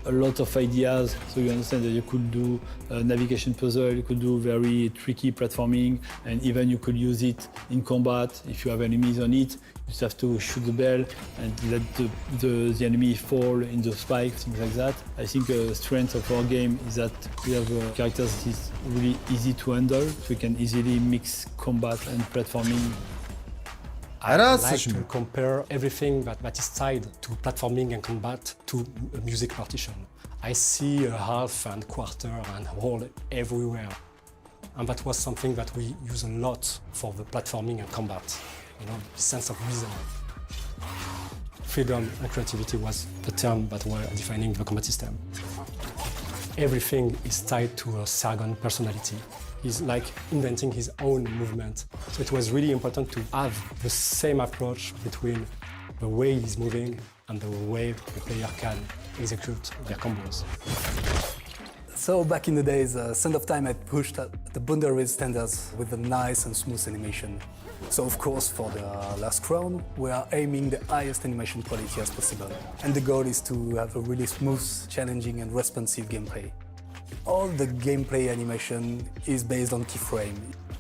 a lot of ideas, so you understand that you could do a navigation puzzle, you could do very tricky platforming, and even you could use it in combat. If you have enemies on it, you just have to shoot the bell and let the enemy fall in the spike, things like that. I think the strength of our game is that we have characters that is really easy to handle, so we can easily mix combat and platforming. I like to compare everything that is tied to platforming and combat to a music partition. I see a half and quarter and whole everywhere. And that was something that we use a lot for the platforming and combat. You know, the sense of rhythm. Freedom and creativity was the term that were defining the combat system. Everything is tied to a Sargon personality. He's like inventing his own movement. So it was really important to have the same approach between the way he's moving and the way the player can execute their combos. So back in the days, Sand of Time had pushed the boundary standards with a nice and smooth animation. So of course, for the last crown, we are aiming the highest animation quality as possible. And the goal is to have a really smooth, challenging and responsive gameplay. All the gameplay animation is based on keyframe.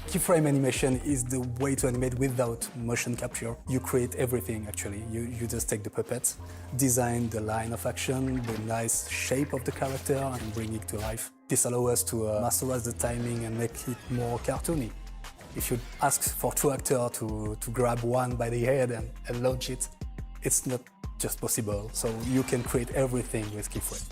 Keyframe animation is the way to animate without motion capture. You create everything actually. You just take the puppet, design the line of action, the nice shape of the character and bring it to life. This allows us to masterize the timing and make it more cartoony. If you ask for two actors to grab one by the head and launch it, it's not just possible. So you can create everything with keyframe.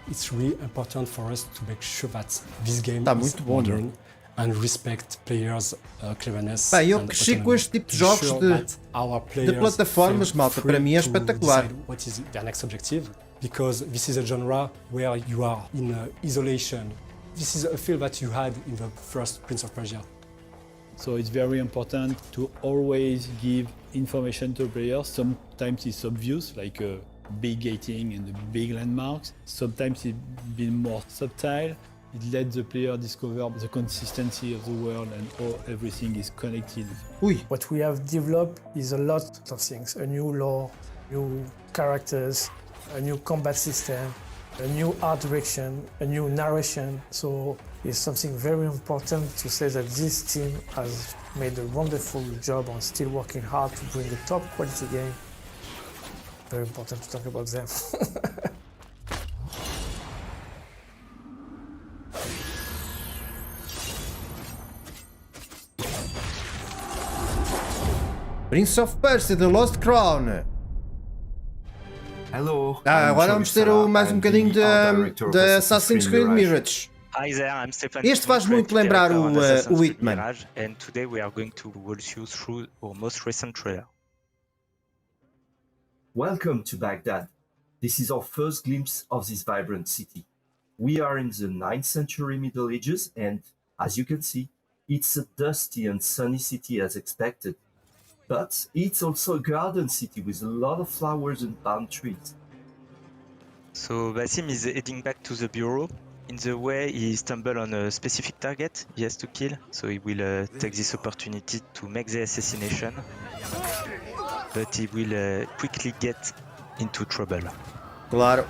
It's really important for us to make sure that this game is modern and respect players' cleverness. Pá, eu cresci com este tipo de jogos de plataformas, malta. Para mim é espetacular. What is their next objective? Because this is a genre where you are in isolation. This is a feel that you had in the first Prince of Persia. So it's very important to always give information to players. Sometimes it's obvious, like big gating and the big landmarks. Sometimes it's been more subtle. It lets the player discover the consistency of the world and how everything is connected. What we have developed is a lot of things. A new lore, new characters, a new combat system, a new art direction, a new narration. So it's something very important to say that this team has made a wonderful job on still working hard to bring the top quality game. Very important to talk about them. Prince of Persia, The Lost Crown. Hello. Agora vamos ter mais um bocadinho de Assassin's Creed Mirage. Hi there, I'm Stefan. Este faz muito lembrar o Hitman. Mirage, and today we are going to walk you through our most recent trailer. Welcome to Baghdad. This is our first glimpse of this vibrant city. We are in the 9th century Middle Ages and, as you can see, it's a dusty and sunny city as expected. But it's also a garden city with a lot of flowers and palm trees. So Basim is heading back to the bureau. In the way, he stumbles on a specific target he has to kill, so he will take this opportunity to make the assassination. But he will quickly get into trouble. Claro.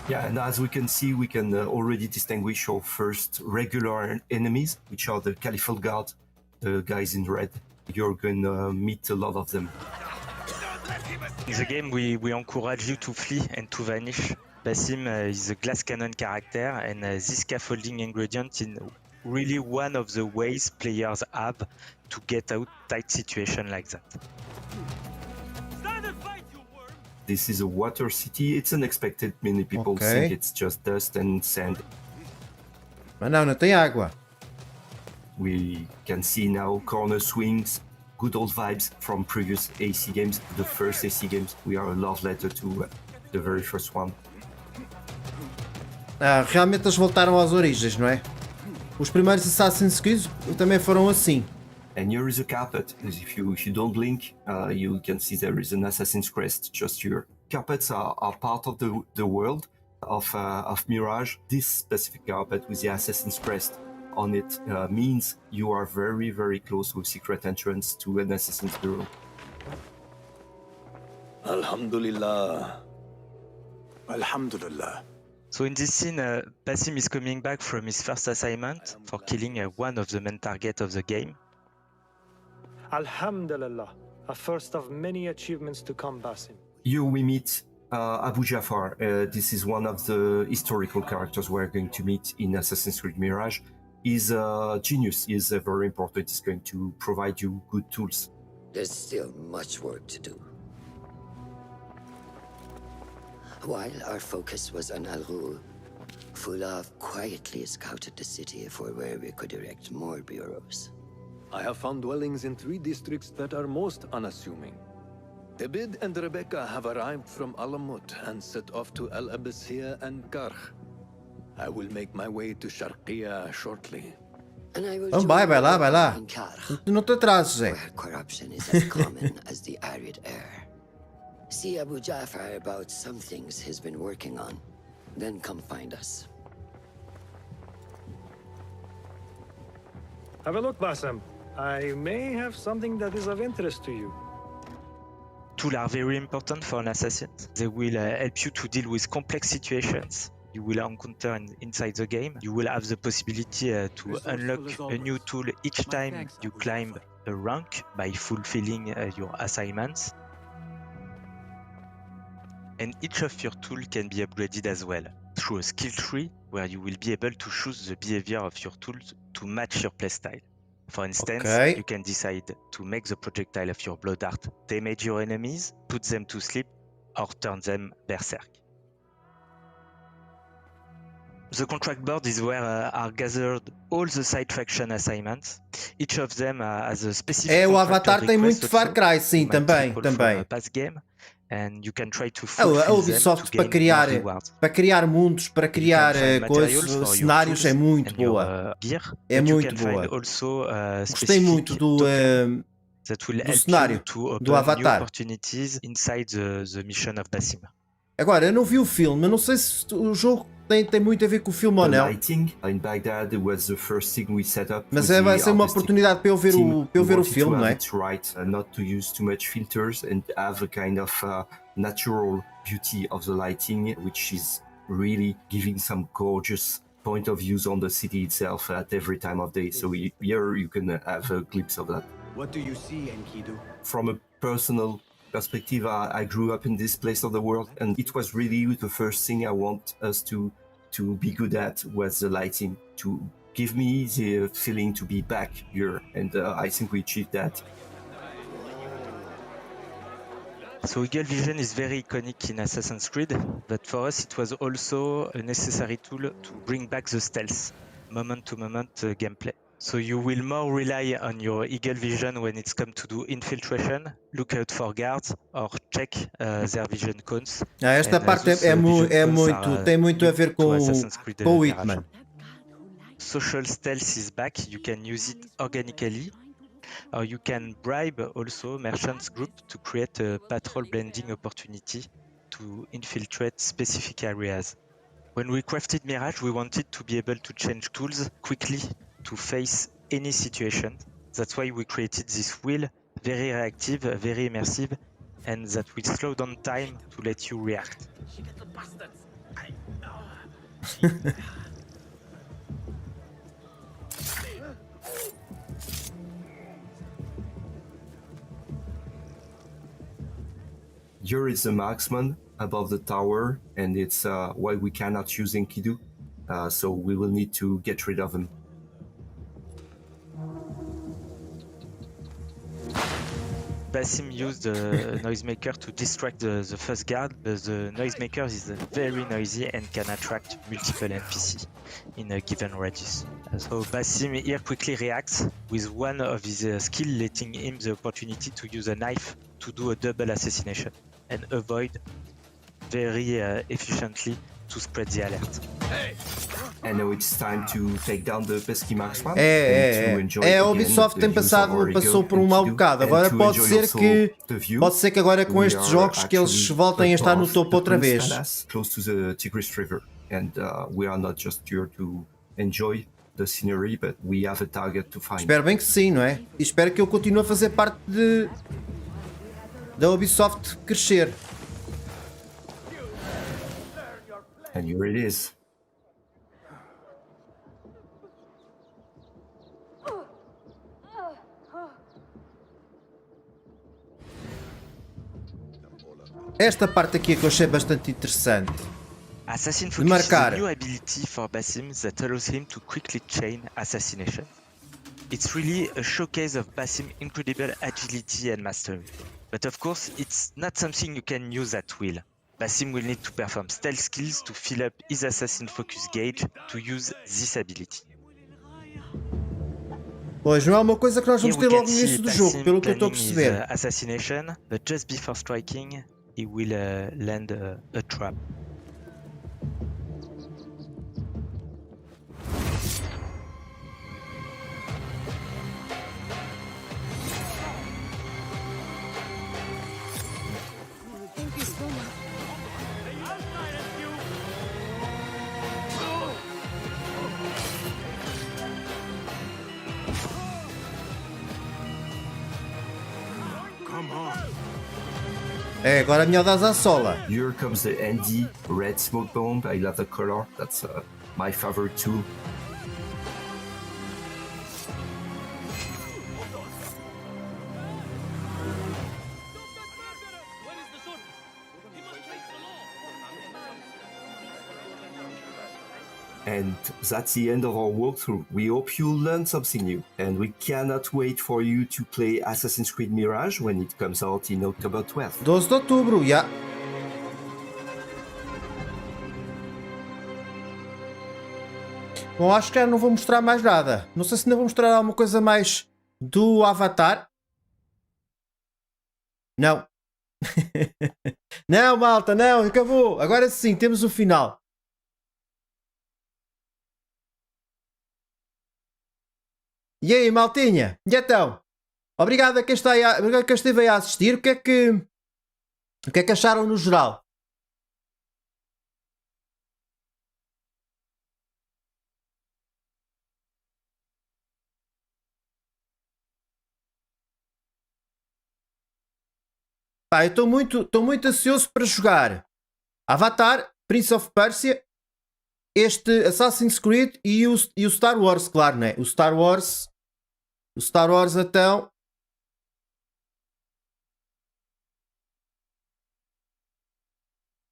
Yeah, and as we can see, we can already distinguish our first regular enemies, which are the Caliphal Guard, the guys in red. You're going to meet a lot of them. In the game, we encourage you to flee and to vanish. Basim is a glass cannon character, and this scaffolding ingredient is really one of the ways players have to get out tight situation like that. This is a water city. It's unexpected. Many people think it's just dust and sand. Mas não tem água. We can see now corner swings, good old vibes from previous AC games. The first AC games, we are a love letter to the very first one. Realmente eles voltaram às origens, não é? Os primeiros Assassin's Creed também foram assim. And here is a carpet. If you don't blink, you can see there is an Assassin's Crest just here. Carpets are part of the world of Mirage. This specific carpet with the Assassin's Crest on it means you are very, very close to a secret entrance to an Assassin's Bureau. Alhamdulillah. Alhamdulillah. So in this scene, Basim is coming back from his first assignment for killing one of the main targets of the game. Alhamdulillah, a first of many achievements to come, Basim. Here we meet Abu Jafar. This is one of the historical characters we're going to meet in Assassin's Creed Mirage. He's a genius. He's very important. He's going to provide you good tools. There's still much work to do. While our focus was on Al Ghul, Fulov quietly scouted the city for where we could erect more bureaus. I have found dwellings in 3 districts that are most unassuming. Abid and Rebecca have arrived from Alamut and set off to Al Abyssiya and Karch. I will make my way to Sharqiya shortly. And I will Então vai lá. in Karch, Não te atrases, Zé. where corruption is as common as the arid air. See Abu Jafar about some things he's been working on. Then come find us. Have a look, Basim. I may have something that is of interest to you. Tools are very important for an assassin. They will help you to deal with complex situations you will encounter inside the game. You will have the possibility to unlock a new tool each time you climb a rank by fulfilling your assignments. And each of your tools can be upgraded as well through a skill tree where you will be able to choose the behavior of your tools to match your playstyle. For instance, you can decide to make the projectile of your blow dart damage your enemies, put them to sleep, or turn them berserk. The contract board is where are gathered all the side faction assignments. Each of them has a specific o Avatar tem muito Far Cry, sim, também. Past game. And you can try to a Ubisoft para criar mundos, para criar coisas, cenários é muito boa. É muito boa. Gostei muito do cenário do Avatar. Agora, eu não vi o filme, eu não sei se o jogo tem muito a ver com o filme ou não. Mas vai ser uma oportunidade para eu ver o filme, não é? Not to use too much filters and have a kind of natural beauty of the lighting, which is really giving some gorgeous point of views on the city itself at every time of day. So here you can have a glimpse of that. What do you see, Enkidu? From a personal perspective, I grew up in this place of the world, and it was really the first thing I want us to be good at was the lighting, to give me the feeling to be back here, and I think we achieved that. So Eagle Vision is very iconic in Assassin's Creed, but for us it was also a necessary tool to bring back the stealth, moment-to-moment gameplay. So you will more rely on your Eagle Vision when it's come to do infiltration, look out for guards, or check their vision cones. Esta parte tem muito a ver com o Hitman. Social stealth is back, you can use it organically, or you can bribe also merchants group to create a patrol blending opportunity to infiltrate specific areas. When we crafted Mirage, we wanted to be able to change tools quickly to face any situation. That's why we created this wheel, very reactive, very immersive, and that will slow down time to let you react. Here is the marksman above the tower, and it's why we cannot use Enkidu, so we will need to get rid of him. Basim used the noisemaker to distract the first guard, but the noisemaker is very noisy and can attract multiple NPC in a given radius. So Basim here quickly reacts with one of his skills, letting him the opportunity to use a knife to do a double assassination and avoid very efficiently to spread the alert. And now it's time to take down the pesky marksman. A Ubisoft passou por um mau bocado. Agora pode ser que agora com estes jogos que eles voltem a estar no topo outra vez. Close to the Tigris River, and we are not just here to enjoy the scenery, but we have a target to find. Espero bem que sim, não é? E espero que eu continue a fazer parte da Ubisoft crescer. And here it is. Esta parte aqui é que eu achei bastante interessante. Assassin Focus is a new ability for Basim that allows him to quickly chain assassination. It's really a showcase of Basim's incredible agility and mastery. But of course, it's not something you can use at will. Basim will need to perform stealth skills to fill up his assassin focus gauge to use this ability. Pois não é uma coisa que nós vamos ter logo no início do jogo, pelo que eu estou a perceber. Assassination, but just before striking, he will land a trap. É, agora é melhor dar à sola. Here comes the ND red smoke bomb. I love the color. That's my favorite tool. And that's the end of our walkthrough. We hope you learned something new, and we cannot wait for you to play Assassin's Creed Mirage when it comes out in October 12th. 12 de outubro, já. Bom, acho que já não vou mostrar mais nada. Não sei se ainda vou mostrar alguma coisa mais do Avatar. Não. Não, malta, não, acabou. Agora sim, temos o final. E aí, maltinha? E então? Obrigado a quem esteve aí a assistir. O que é que acharam no geral? Pá, eu estou muito ansioso para jogar Avatar, Prince of Persia, este Assassin's Creed e o Star Wars, claro, né? O Star Wars então.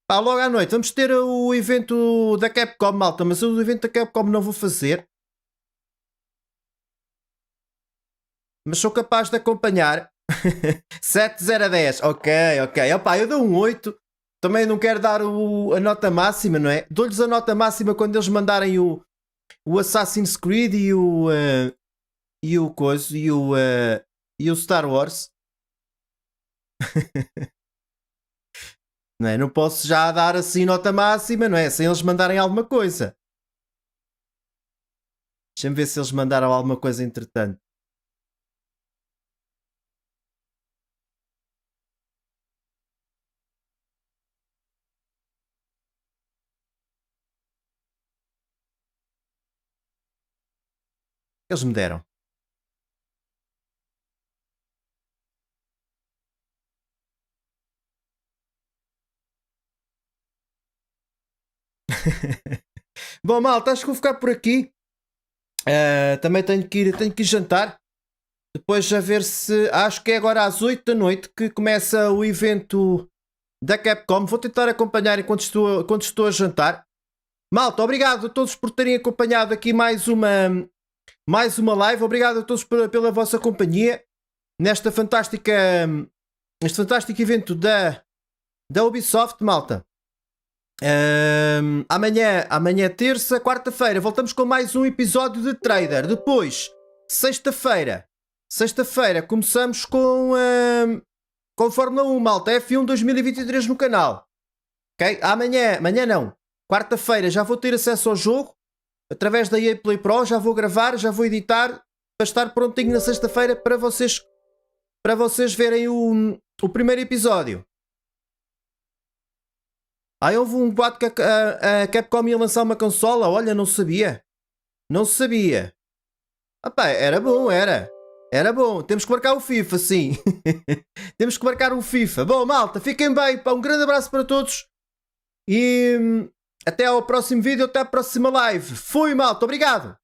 Pá, logo à noite vamos ter o evento da Capcom, malta, mas o evento da Capcom não vou fazer. Mas sou capaz de acompanhar. 7 de 0 a 10, ok. Opa, eu dou um 8. Também não quero dar a nota máxima, não é? Dou-lhes a nota máxima quando eles mandarem o Assassin's Creed e o Star Wars. Não é? Não posso já dar assim nota máxima, não é? Sem eles mandarem alguma coisa. Deixa-me ver se eles mandaram alguma coisa entretanto. Eles me deram. Bom, malta, acho que vou ficar por aqui. Também tenho que ir jantar. Depois a ver se... Acho que é agora às 8 da noite que começa o evento da Capcom. Vou tentar acompanhar enquanto estou a jantar. Malta, obrigado a todos por terem acompanhado aqui mais uma live. Obrigado a todos pela vossa companhia neste fantástico evento da Ubisoft, malta. Amanhã terça, quarta-feira voltamos com mais um episódio de Trader. Depois, sexta-feira começamos com Fórmula 1, malta. F1 2023 no canal. Ok? Amanhã não. Quarta-feira já vou ter acesso ao jogo através da EA Play Pro. Já vou gravar, já vou editar para estar prontinho na sexta-feira para vocês verem o primeiro episódio. Houve um boato que a Capcom ia lançar uma consola. Olha, não sabia. Era bom, era bom. Temos que marcar o FIFA, sim. Temos que marcar o FIFA. Bom, malta, fiquem bem. Um grande abraço para todos. E até ao próximo vídeo, até à próxima live. Fui, malta. Obrigado.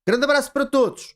Grande abraço para todos.